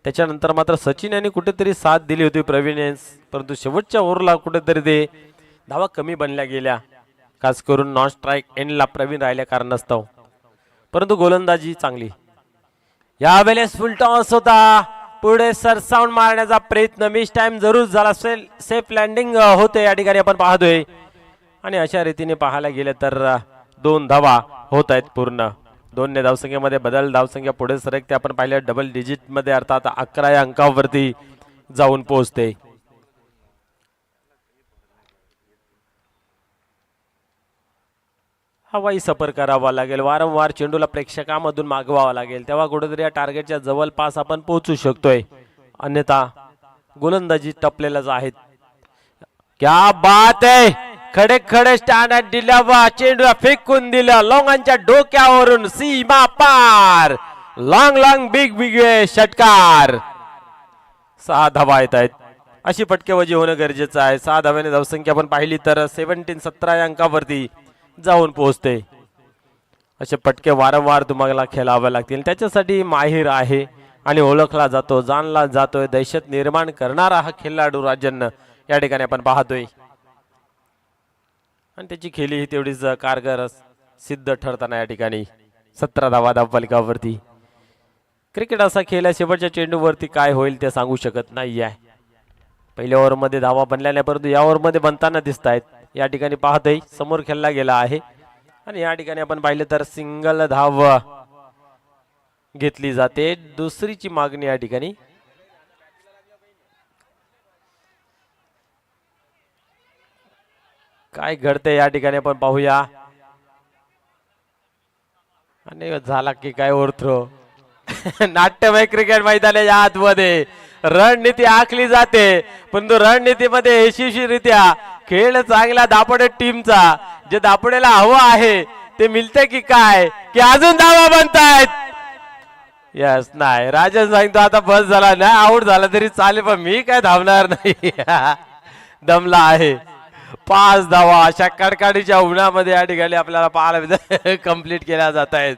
त्याच्यानंतर मात्र सचिन यांनी कुठेतरी साथ दिली होती प्रवीण यांस, परंतु शेवटच्या ओव्हरला कुठेतरी ते धावा कमी बनल्या गेल्या, खास करून नॉन स्ट्राईक एंडला प्रवीण राहिल्या कारणास्तव. परंतु गोलंदाजी चांगली. यावेळेस फुल टॉस होता, पुढे सरसावून मारण्याचा प्रयत्न, मिस टाइम जरूर झाला, सेफ लँडिंग होते या ठिकाणी आपण पाहतोय. आणि अशा रीतीने पाहायला गेले तर 2 धावा होत आहेत पूर्ण. 2 ने धावसंख्येमध्ये बदल, धावसंख्या पुढे सरकते. आपण पाहिलं डबल डिजिट मध्ये अर्थात 11 या अंकावरती जाऊन पोहोचते. हवाई सफर करावा लागेल, वारंवार चेंडूला प्रेक्षकांमधून मागवावा लागेल, तेव्हा कुठेतरी या टार्गेटच्या जवळपास आपण पोहोचू शकतोय. अन्यथा गोलंदाजी टपलेलाच आहेत. क्या बात आहे, खडे खडे स्टँड दिल्या चेंडू फेकून दिलं लोंगांच्या डोक्यावरून सीमा पार. लॉंग लॉंग बिग बिग षटकार. 6 धावा येत आहेत. अशी फटकेबाजी होणं गरजेचं आहे. 6 धाव्याने धावसंख्या आपण पाहिली तर 17 या अंकावरती जाऊन पोहोचते. असे पटके वारंवार तुम्हाला खेळावे लागतील. त्याच्यासाठी माहिर आहे आणि ओळखला जातो, जाणला जातोय. दहशत निर्माण करणारा हा खेळाडू राजन या ठिकाणी आपण पाहतोय आणि त्याची खेळी ही तेवढीच कारगर सिद्ध ठरताना या ठिकाणी 17 धावा धावफलकावरती. क्रिकेट असा खेळ आहे, शेवटच्या चेंडूवरती काय होईल ते सांगू शकत नाही आहे. पहिल्या ओव्हरमध्ये धावा बनल्या नाही, परंतु या ओव्हरमध्ये बनताना दिसत आहेत. या ठिकाणी पाहतोय समोर खेळला गेला आहे आणि या ठिकाणी आपण पाहिलं तर सिंगल धाव घेतली जाते. दुसरीची मागणी या ठिकाणी काय घडते या ठिकाणी आपण पाहूया. आणि झाला की काय ओव्हरथ्रो. नाट्यमय क्रिकेट मैदानाच्या आतमध्ये रणनीती आखली जाते, परंतु रणनीतीमध्ये यशस्वीरित्या खेळ चांगला दापोडे टीमचा जे दापोडेला हवं आहे ते मिळते की काय, की अजून धावा बनतायत. यस नाही, राजन सांगतो आता बस झाला, नाही आऊट झाला तरी चालेल पण मी काय धावणार नाही. दमला आहे. 5 धावा अशा कडकडीच्या उन्हामध्ये या ठिकाणी आपल्याला पाहायला कंप्लीट केल्या जात आहेत.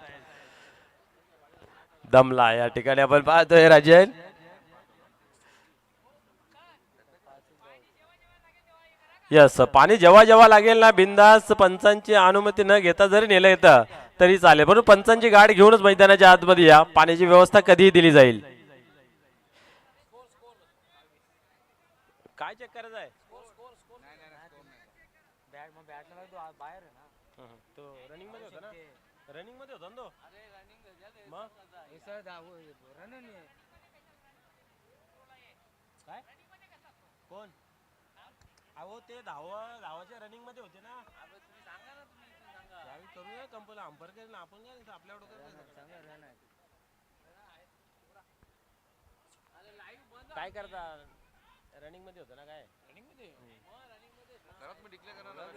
दमला या ठिकाणी आपण पाहतोय राजन. यस, पाणी जेव्हा जेव्हा लागेल ना बिंदास पंचांची अनुमती न घेता जरी नेलं येतं तरी चालेल, पण पंचांची गाडी घेऊनच मैदानाच्या आतमध्ये या. पाण्याची व्यवस्था कधीही दिली जाईल. काय चेक करायचं आहे? तो रनिंग मध्ये होता ना, रनिंग मध्ये होता ना तो. मग काय कोण अहो ते धावाच्या रनिंग मध्ये होते ना. करूया कंपनी अंपर करेल आपण काय आपल्या काय करता. रनिंग मध्ये होतं ना काय.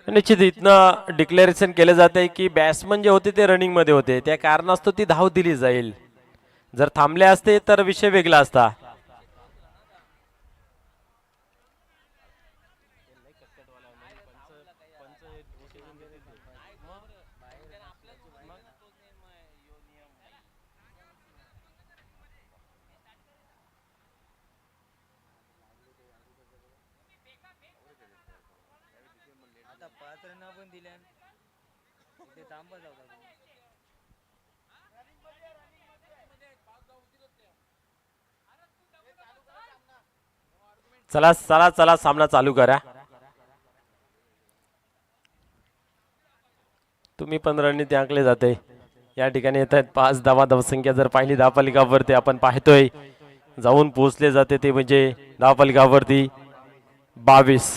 निश्चित इथनं डिक्लेरेशन केले जाते की बॅट्समन जे होते ते रनिंग मध्ये होते, त्या कारणास्तव ती धाव दिली जाईल. जर थांबले असते तर विषय वेगळा असता. चला चला चला सामना चालू करा. तुम्ही पण रणनीती आखले जाते. या ठिकाणी येत आहेत 5 धावा. धावसंख्या जर पाहिली धावफलकावरती आपण पाहतोय जाऊन पोहोचले जाते ते म्हणजे धावफलकावरती 22.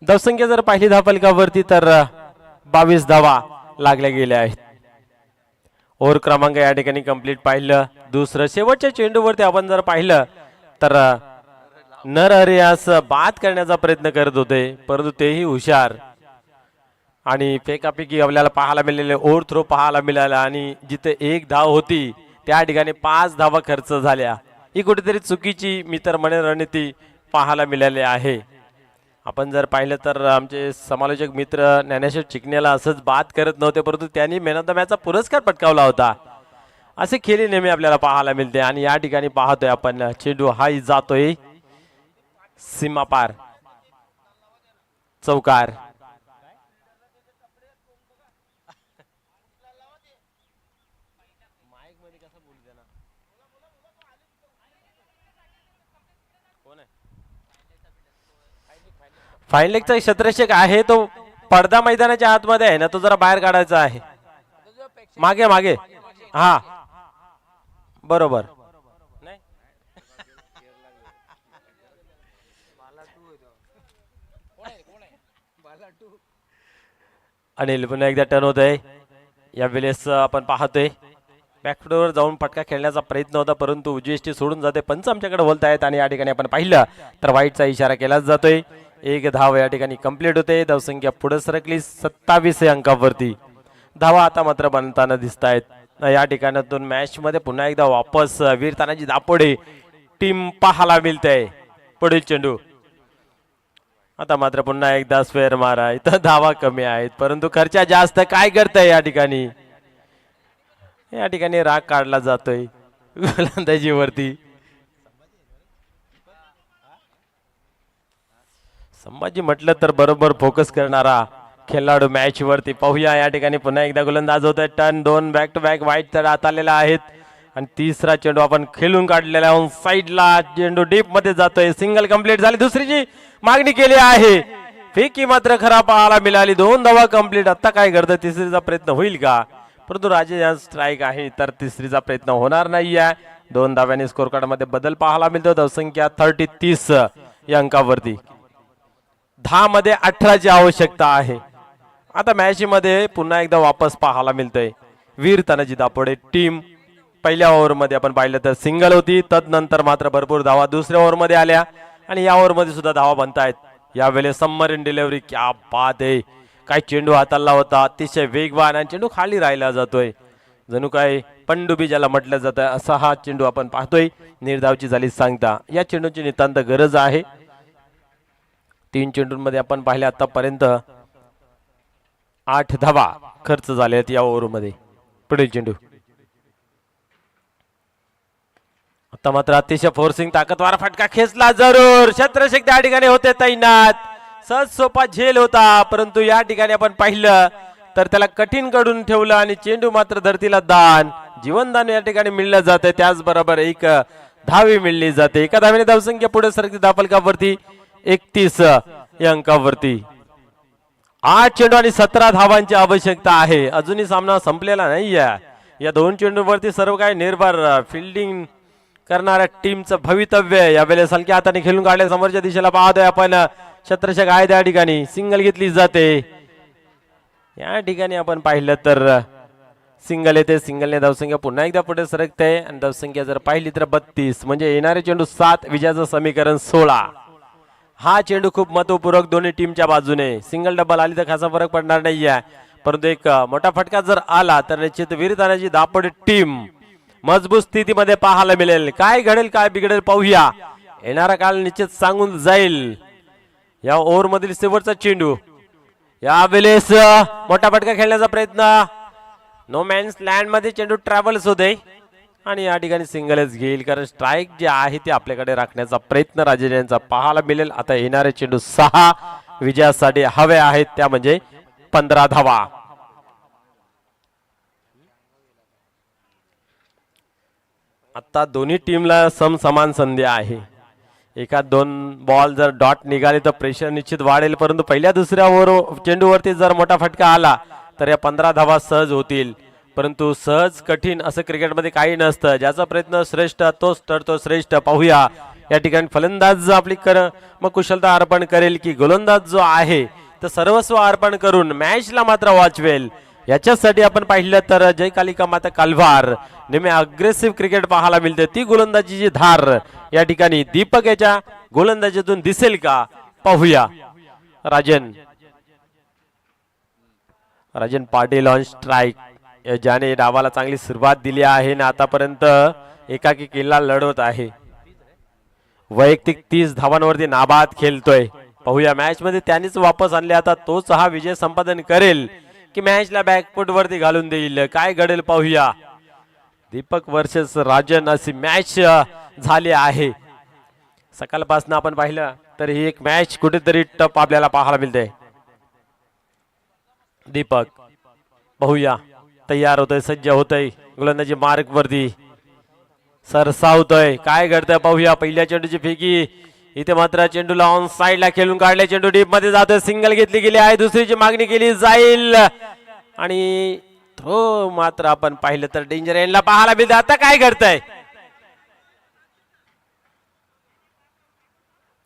धावसंख्या जर पाहिली धावफलकावरती तर 22 धावा लागल्या गेल्या आहेत. ओव्हर क्रमांक या ठिकाणी कंप्लीट पाहिलं. दुसरं शेवटच्या चेंडूवरती आपण जर पाहिलं तर नरहरियास बाद करण्याचा प्रयत्न करत होते, परंतु तेही हुशार आणि फेकाफेकी आपल्याला पाहायला मिळालेले ओव्हर थ्रो पाहायला मिळाला आणि जिथे 1 धाव होती त्या ठिकाणी 5 धावा खर्च झाल्या. ही कुठेतरी चुकीची मित्र म्हणे रणनीती पाहायला मिळाली आहे. आपण जर पाहिलं तर आमचे समालोचक मित्र ज्ञानेश्वर चिकण्याला असंच बाद करत नव्हते, परंतु त्यांनी मॅन ऑफ द मॅचचा पुरस्कार पटकावला होता. असे खेळ नेहमी आपल्याला पाहायला मिळते आणि या ठिकाणी पाहतोय आपण चेंडू हाही जातोय सीमापार. चौकार. फाईन लेगचा क्षेत्ररक्षक आहे तो पडदा मैदानाच्या आतमध्ये आहे ना, तो जरा बाहेर काढायचा आहे. मागे मागे हा बरोबर. अनिल पुन्हा एकदा टर्न होत आहे. यावेळेस आपण पाहतोय बॅकफुटवर जाऊन फटका खेळण्याचा प्रयत्न होता, परंतु उजवीष्टी सोडून जाते. पंच आमच्याकडे बोलत आहेत आणि या ठिकाणी आपण पाहिलं तर वाईटचा इशारा केला जातोय. एक धाव या ठिकाणी कंप्लीट होते. धावसंख्या पुढे सरकली 27 अंकावरती. धावा आता मात्र बनताना दिसत आहेत. या ठिकाणातून मॅच मध्ये पुन्हा एकदा वापस वीर तानाजी दापोडे टीम पाहायला मिळते. पुढील चेंडू आता मात्र पुन्हा एकदा स्क्वेअर मारा. इथं धावा कमी आहेत परंतु खर्च जास्त. काय करताय या ठिकाणी? या ठिकाणी राग काढला जातोय गोलंदाजीवरती. संभाजी म्हटलं तर बरोबर फोकस करणारा खेळाडू मॅच वरती. पाहूया या ठिकाणी पुन्हा एकदा गोलंदाज होत आहे. टर्न 2 बॅक टू बॅक वाईट तर आत आलेला आहेत आणि तिसरा चेंडू आपण खेळून काढलेला आहे. साईडला चेंडू डीप मध्ये जातोय. सिंगल कंप्लीट झाली. दुसरीची मागणी केली आहे. फेकी मात्र खराब पाहायला मिळाली. 2 धावा कंप्लीट. आता काय करतं? तिसरीचा प्रयत्न होईल का? परंतु राजे या स्ट्राईक आहे तर तिसरीचा प्रयत्न होणार नाही आहे. 2 धाव्यांनी स्कोर कार्ड मध्ये बदल पाहायला मिळतो. धावसंख्या 30 या अंकावरती. 10 मध्ये 18 ची आवश्यकता आहे. आता मॅच मध्ये पुन्हा एकदा वापस पाहायला मिळतंय. वीर तानाजी दापोडे टीम पहिल्या ओव्हर मध्ये आपण पाहिलं तर सिंगल होती. तदनंतर मात्र भरपूर धावा दुसऱ्या ओव्हर मध्ये आल्या आणि या ओव्हर मध्ये सुद्धा धावा बनतायत. यावेळेस सबमरीन डिलिव्हरी. क्या बात आहे! काय चेंडू हाताला होता. अतिशय वेगवान आणि चेंडू खाली राहिला जातोय. जणू काय पणडुबी ज्याला म्हटलं जातं असा हा चेंडू आपण पाहतोय. निर्धावची झाली सांगता. या चेंडूची नितांत गरज आहे. 3 चेंडूंमध्ये आपण पाहिले आतापर्यंत 8 धावा खर्च झाले आहेत या ओव्हर मध्ये. पुढील चेंडू आता मात्र अतिशय फोर्सिंग ताकदवार फटका खेचला जरूर. क्षेत्ररक्षक त्या ठिकाणी होते तैनात. सहज सोपा झेल होता परंतु या ठिकाणी आपण पाहिलं तर त्याला कठीण कडून ठेवलं आणि चेंडू मात्र धरतीला दान जीवनदान या ठिकाणी मिळलं जाते. त्याचबरोबर एक धावी मिळली जाते. एका धावेने धावसंख्या पुढे सरकते धावफलकावरती 31 या अंकावरती. 8 चेंडू आणि 17 धावांची आवश्यकता आहे. अजूनही सामना संपलेला नाहीये. या 2 चेंडूवरती सर्व काही निर्भर फिल्डिंग करणाऱ्या टीमचं भवितव्य. यावेळेस हलक्या हाताने खेळून काढले. समोरच्या दिशेला पाहतोय आपण. क्षेत्ररक्षक आहे त्या ठिकाणी. सिंगल घेतली जाते. या ठिकाणी आपण पाहिलं तर सिंगल येते. सिंगलने धावसंख्या पुन्हा एकदा पुढे सरकते आणि धावसंख्या जर पाहिली तर 32 म्हणजे येणारे चेंडू 7 विजयाचं समीकरण 16. हा चेंडू खूप महत्वपूर्वक दोन्ही टीमच्या बाजूने. सिंगल डबल आली तर खासा फरक पडणार नाहीये परंतु एक मोठा फटका जर आला तर निश्चित वीर तानाजी दापोडे टीम मजबूत स्थितीमध्ये पाहायला मिळेल. काय घडेल काय बिघडेल पाहूया. येणारा काळ निश्चित सांगून जाईल. या ओव्हर मधील शेवटचा चेंडू. यावेळेस मोठा फटका खेळण्याचा प्रयत्न. नो मॅन्स लँड मध्ये चेंडू ट्रॅव्हल्स होते आणि या ठिकाणी सिंगलच घेईल कारण स्ट्राईक जे आहे ते आपल्याकडे राखण्याचा प्रयत्न राजेश यांचा पाहायला मिळेल. आता येणारे चेंडू 6 विजयासाठी हवे आहेत. त्या म्हणजे 15 धावा. आता दोन्ही टीमला समसमान संधी आहे. एका 2 बॉल जर डॉट निघाले तर प्रेशर निश्चित वाढेल परंतु पहिल्या दुसऱ्या ओव्हर चेंडूवरती जर मोठा फटका आला तर या 15 धावा सहज होतील. परंतु सहज कठीण असं क्रिकेटमध्ये काही नसतं. ज्याचा प्रयत्न श्रेष्ठ तोच ठरतो श्रेष्ठ. पाहूया या ठिकाणी फलंदाज आपली मग कुशलता अर्पण करेल की गोलंदाज जो आहे तर सर्वस्व अर्पण करून मॅचला मात्र वाचवेल. याच्यासाठी आपण पाहिलं तर जय कालिका माता कालभार नेहमी अग्रेसिव्ह क्रिकेट पाहायला मिळते. ती गोलंदाजीची धार या ठिकाणी दीपक याच्या गोलंदाजीतून दिसेल का पाहूया. Rajan Patil on strike. ज्याने डावाला चांगली सुरुवात दिली आहे ना आतापर्यंत एकाकी किल्ला लढवत आहे. वैयक्तिक 30 धावांवरती नाबाद खेळतोय. पाहूया मॅच मध्ये त्यानेच वापस आणले. आता तोच हा विजय संपादन करेल की मॅचला बॅकफुट वरती घालून देईल. काय घडेल पाहूया. दीपक वर्सेस राजन अशी मॅच झाली आहे. सकाळपासून आपण पाहिलं तर ही एक मॅच कुठेतरी टप आपल्याला पाहायला मिळते. दीपक पाहूया तयार होतोय सज्ज होतोय गोलंदाजी मार्क वरती सरसावतोय. काय घडतंय पाहूया. पहिल्या चेंडूची फेकी. इथे मात्र चेंडूला ऑन साइडला खेळून काढले. चेंडू डीप मध्ये जातोय. सिंगल घेतली गेली आहे. दुसरीची मागणी केली जाईल आणि थ्रो मात्र आपण पाहिलं तर डेंजर एंडला पाहायला मिळते. आता काय घडतंय.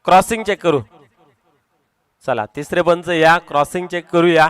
क्रॉसिंग चेक करू. चला तिसरे पंच या क्रॉसिंग चेक करूया.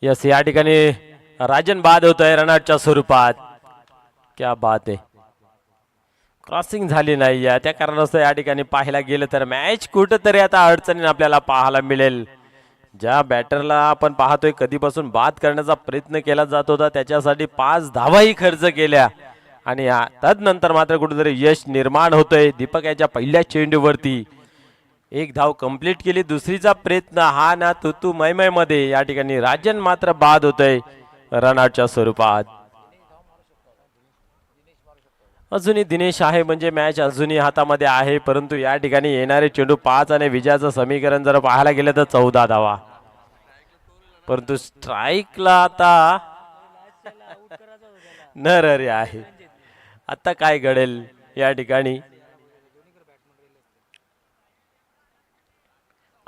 यस, या ठिकाणी राजन बाद होतोय रनआउटच्या स्वरूपात. क्या बात आहे. क्रॉसिंग झाली नाही या त्या कारणास्तव या ठिकाणी पाहायला गेलं तर मॅच कुठंतरी आता अडचणीने आपल्याला पाहायला मिळेल. ज्या बॅटरला आपण पाहतोय कधीपासून बाद करण्याचा प्रयत्न केला जात होता त्याच्यासाठी 5 धावाही खर्च केल्या आणि तदनंतर मात्र कुठेतरी यश निर्माण होतोय. दीपक याच्या पहिल्या चेंडूवरती 1 धाव कंप्लीट केली. दुसरीचा प्रयत्न हा ना तुतू मैमय मध्ये या ठिकाणी राजन मात्र बाद होतोय रनआउटच्या स्वरूपात. अजूनही दिनेश आहे म्हणजे मॅच अजूनही हातामध्ये आहे, परंतु या ठिकाणी येणारे चेंडू 5 आणि विजयाचं समीकरण जर पाहायला गेलं तर 14 धावा. परंतु स्ट्राईकला आता नरहरी आहे. आता काय घडेल या ठिकाणी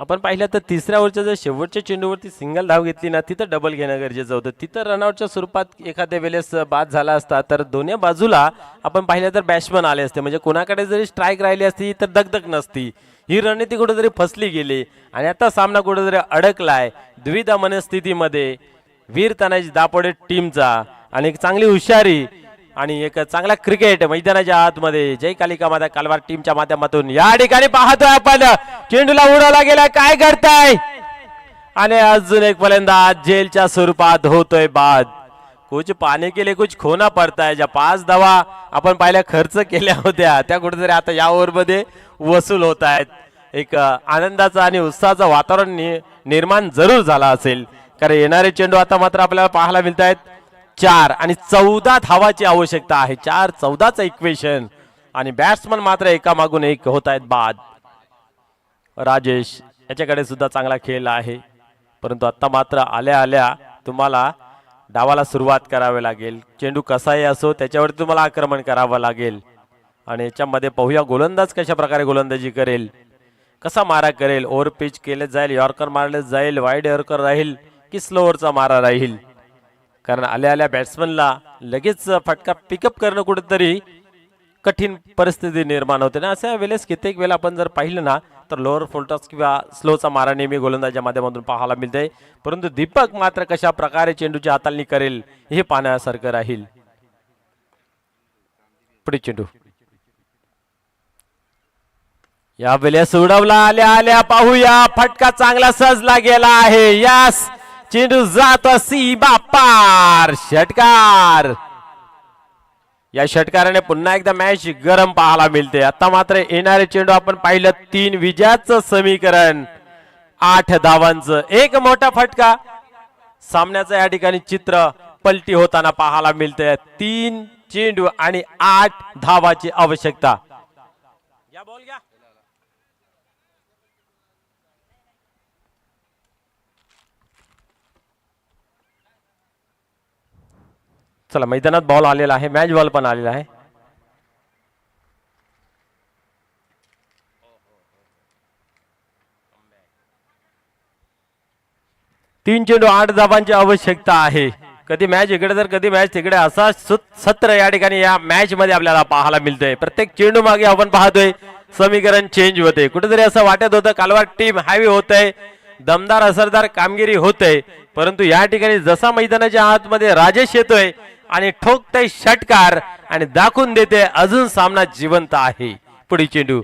आपण पाहिलं तर तिसऱ्या ओव्हरच्या जर शेवटच्या चेंडूवरती सिंगल धाव घेतली ना तिथं डबल घेणं गरजेचं होतं. तिथं रनआउटच्या स्वरूपात एखाद्या वेळेस बाद झाला असता तर दोन्ही बाजूला आपण पाहिलं तर बॅट्समन आले असते, म्हणजे कोणाकडे जरी स्ट्राईक राहिली असती तर दगदग नसती. ही रणनीती कुठेतरी फसली गेली आणि आता सामना कुठेतरी अडकलाय द्विधा मनस्थितीमध्ये. वीर तानाजी दापोडे टीमचा आणि एक चांगली हुशारी आणि एक चांगला क्रिकेट मैदानाच्या आतमध्ये जय कालिका माता कालवार टीमच्या माध्यमातून या ठिकाणी पाहतोय आपण चेंडूला उडवला गेला. काय घडतंय आणि अजून एक फलंदाज जेलच्या स्वरूपात होतोय बाद. कुछ पाने के लिए कुछ खोना पडता है. ज्या 5 धावा आपण पाहिल्या खर्च केल्या होत्या त्या कुठेतरी आता या ओव्हरमध्ये वसूल होत आहेत. एक आनंदाचं आणि उत्साहाचं वातावरण निर्माण जरूर झाला असेल, कारण येणारे चेंडू आता मात्र आपल्याला पाहायला मिळत आहेत 4 आणि 14 धावाची आवश्यकता आहे. 4-14चं इक्वेशन आणि बॅट्समन मात्र एकामागून एक होत आहेत बाद. राजेश याच्याकडे सुद्धा चांगला खेळ आहे, परंतु आता मात्र आल्या आल्या तुम्हाला डावाला सुरुवात करावी लागेल. चेंडू कसाही असो त्याच्यावरती तुम्हाला आक्रमण करावं लागेल आणि याच्यामध्ये पाहूया गोलंदाज कशा प्रकारे गोलंदाजी करेल, कसा मारा करेल. ओव्हर पिच केले जाईल, यॉर्कर मारले जाईल, वाईड यॉर्कर राहील की स्लोअरचा मारा राहील. कारण आल्या आल्या बॅट्समनला लगेच फटका पिकअप करणं कुठेतरी कठीण परिस्थिती निर्माण होते ना. अशा वेळेस कित्येक वेळा आपण जर पाहिलं ना तर लोअर फुलटॉस किंवा स्लोचा मारा नेहमी गोलंदाजाच्या माध्यमातून पाहायला मिळते, परंतु दीपक मात्र कशा प्रकारे चेंडूची हाताळणी करेल हे पाहण्यासारखं राहील. पुढे चेंडू या वेळेस उडवला. आल्या आल्या पाहूया फटका चांगला सजला गेला आहे. यास चेंडू जातो सीमा पार. षटकार. या षटकाराने पुन्हा एकदा मॅच गरम पाहायला मिळते. आता मात्र येणारे चेंडू आपण पाहिलं 3 विजयाचं समीकरण 8 धावांचं. एक मोठा फटका सामन्याचं या ठिकाणी चित्र पलटी होताना पाहायला मिळते. 3 चेंडू आणि 8 धावाची आवश्यकता. या बॉल घ्या. चला मैदानात बॉल आलेला आहे, मॅच बॉल पण आलेला आहे. तीन चेंडू 8 धावांची आवश्यकता आहे. कधी मॅच इकडे तर कधी मॅच तिकडे असा सत्र या ठिकाणी या मॅच मध्ये आपल्याला पाहायला मिळतंय. प्रत्येक चेंडू मागे आपण पाहतोय समीकरण चेंज होते. कुठेतरी असं वाटत होतं कालवार टीम हॅवी होतंय, दमदार असरदार कामगिरी होते, परंतु या ठिकाणी जसा मैदानाच्या आतमध्ये राजेश येतोय आणि ठोकतय षटकार आणि दाखवून देते अजून सामना जिवंत आहे. पुढे चेंडू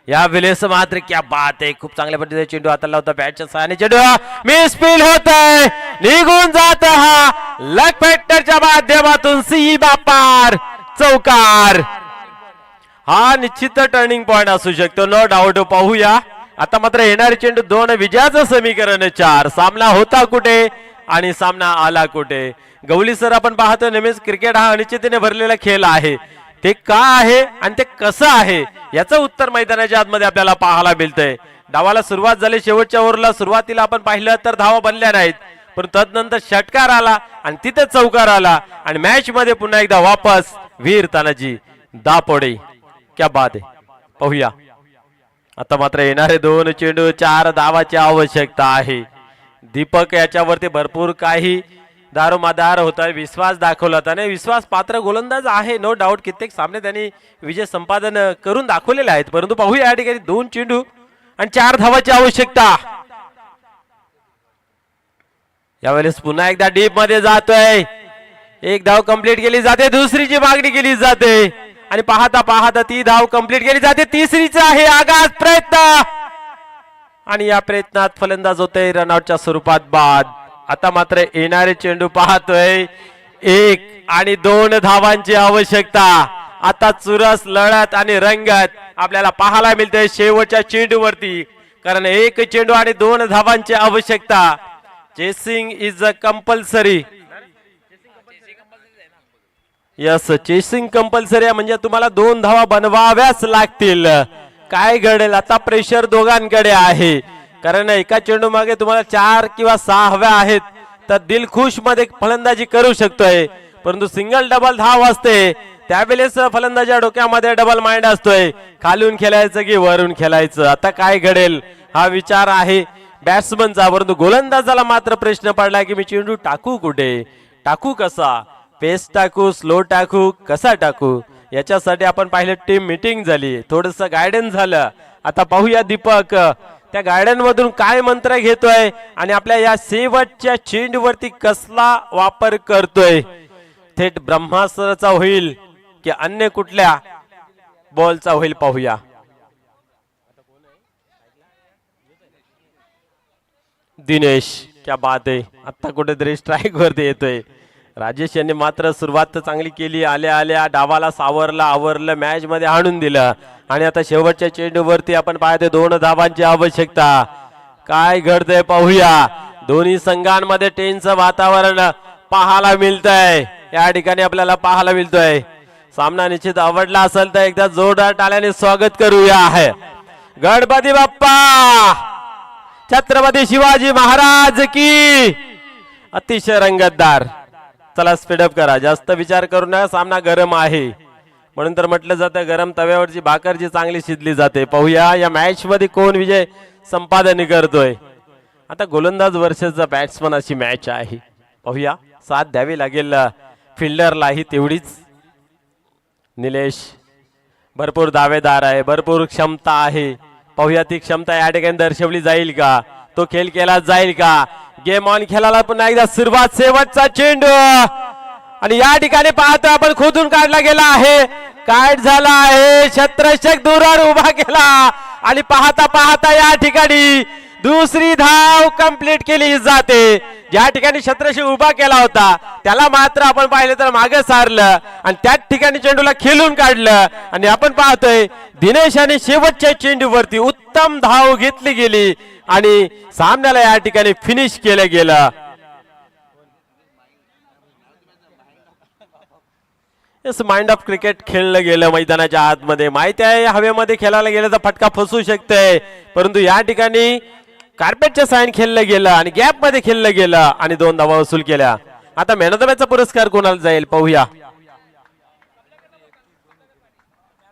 या वेळेस मात्र क्या बात आहे. खूप चांगल्या पद्धतीने चेंडू हाताला होता बॅटच्या सहाय्याने. चेंडू मिस फील होतोय, निघून जात हा लक फॅक्टरच्या माध्यमातून सीमा पार. चौकार. हा निश्चित टर्निंग पॉइंट असू शकतो, नो डाऊट. पाहूया आता मात्र येणारे चेंडू 2 विजयाचं समीकरण 4. सामना होता कुठे आणि सामना आला कुठे. गवली सर आपण पाहतो नेहमीच क्रिकेट हा अनिश्चिततेने भरलेला खेळ आहे. ते का आहे आणि ते कसं आहे याचं उत्तर मैदानाच्या आतमध्ये आपल्याला पाहायला मिळतंय. डावाला सुरुवात झाली, शेवटच्या ओव्हरला सुरुवातीला आपण पाहिलं तर धावा बनल्या नाहीत, पण तदनंतर षटकार आला आणि तिथे चौकार आला आणि मॅच मध्ये पुन्हा एकदा वापस वीर तानाजी दापोडे. क्या बात आहे. पाहूया आता मात्र येणारे 2 चेंडू 4 धावाची आवश्यकता आहे. दीपक याच्यावरती भरपूर काही दारोमदार होता, विश्वास दाखवला होता. विश्वास पात्र गोलंदाज आहे, नो डाऊट. कित्येक सामने त्यांनी विजय संपादन करून दाखवलेले आहेत, परंतु पाहूया या ठिकाणी 2 चेंडू आणि 4 धावाची आवश्यकता. यावेळेस पुन्हा एकदा डीप मध्ये जातोय. एक धाव कंप्लीट केली जाते, दुसरीची मागणी केली जाते आणि पाहता पाहता ती धाव कंप्लीट केली जाते. तिसरीचा आहे आगाज प्रयत्न आणि या प्रयत्नात फलंदाज होते रनआउटच्या स्वरूपात बाद. आता मात्र येणारे चेंडू पाहतोय, 1 आणि 2 धावांची आवश्यकता. आता चुरस लढत आणि रंगत आपल्याला पाहायला मिळते शेवटच्या चेंडूवरती, कारण 1 चेंडू आणि 2 धावांची आवश्यकता. Chasing is a compulsory. Yes, chasing compulsory आहे, म्हणजे तुम्हाला 2 धावा बनवाव्याच लागतील. काय घडेल आता, प्रेशर दोघांकडे आहे, कारण एका चेंडू मागे तुम्हाला 4 किंवा 6 हव्या आहेत तर दिलखुश मध्ये फलंदाजी करू शकतोय. परंतु सिंगल डबल धाव असते त्यावेळेस फलंदाजा डोक्यामध्ये डबल माइंड असतोय, खालून खेळायचं की वरून खेळायचं. आता काय घडेल हा विचार आहे बॅट्समनचा. परंतु गोलंदाजाला मात्र प्रश्न पडला की मी चेंडू टाकू कुठे, टाकू कसा, पेस टाकू, स्लो टाकू, कसा टाकू. याच्यासाठी आपण पाहिलं टीम मीटिंग झाली, थोडस गायडन्स झालं. आता पाहूया दीपक त्या गायडन मधून काय मंत्र घेतोय आणि आपल्या या शेवटच्या चेंडूवरती कसला वापर करतोय. थेट ब्रह्मास्त्राचा होईल की अन्य कुठल्या बॉलचा होईल पाहूया. दिनेश, क्या बात आहे, आता कुठेतरी स्ट्राईक वरती येतोय. राजेश यांनी मात्र सुरुवात तर चांगली केली, आल्या आल्या डावाला सावरला, आवरलं, मॅच मध्ये आणून दिलं आणि आता शेवटच्या चेंडूवरती आपण पाहतोय 2 धावांची आवश्यकता. काय घडतंय पाहूया. दोन्ही संघांमध्ये टेन्सचं वातावरण पाहायला मिळतंय, या ठिकाणी आपल्याला पाहायला मिळतोय. सामना निश्चित आवडला असेल तर एकदा जोरदार टाळ्याने स्वागत करूया. आहे गणपती बाप्पा, छत्रपती शिवाजी महाराज की. अतिशय रंगतदार. चला स्पीडअप करा, जास्त विचार करू नका, सामना गरम आहे म्हणून तर म्हटलं जातं गरम तव्यावरची भाकर जी चांगली शिजली जाते. पाहूया या मॅच मध्ये कोण विजय संपादन करतोय. आता गोलंदाज वर्षाचा बॅट्समन अशी मॅच आहे. पाहूया, साथ द्यावी लागेल फिल्डरलाही तेवढीच. निलेश भरपूर दावेदार आहे, भरपूर क्षमता आहे. पाहूया ती क्षमता या ठिकाणी दर्शवली जाईल का, तो खेळ केला जाईल का. गेम ऑन खेळायला पुन्हा एकदा सुरुवात, शेवटचा चेंडू आणि या ठिकाणी पाहतो आपण खोदून काढला गेला आहे, काट झाला आहे, छत्रशक दूरावर उभा केला आणि पाहता पाहता या ठिकाणी दुसरी धाव कंप्लीट केली जाते. ज्या ठिकाणी छत्रशक उभा केला होता त्याला मात्र आपण पाहिलं तर मागे सारलं आणि त्याच ठिकाणी चेंडूला खेळून काढलं आणि आपण पाहतोय दिनेशाने शेवटच्या चेंडूवरती उत्तम धाव घेतली गेली आणि सामन्याला या ठिकाणी फिनिश केलं गेलं. माइंड ऑफ क्रिकेट खेळलं गेलं मैदानाच्या आतमध्ये. माहिती आहे हवेमध्ये खेळायला गेलं तर फटका फसू शकते, परंतु या ठिकाणी कार्पेटच्या साइन खेळलं गेलं आणि गॅप मध्ये खेळलं गेलं आणि 2 धावा वसूल केल्या. आता मॅन ऑफ द मॅचचा पुरस्कार कोणाला जाईल पाहूया.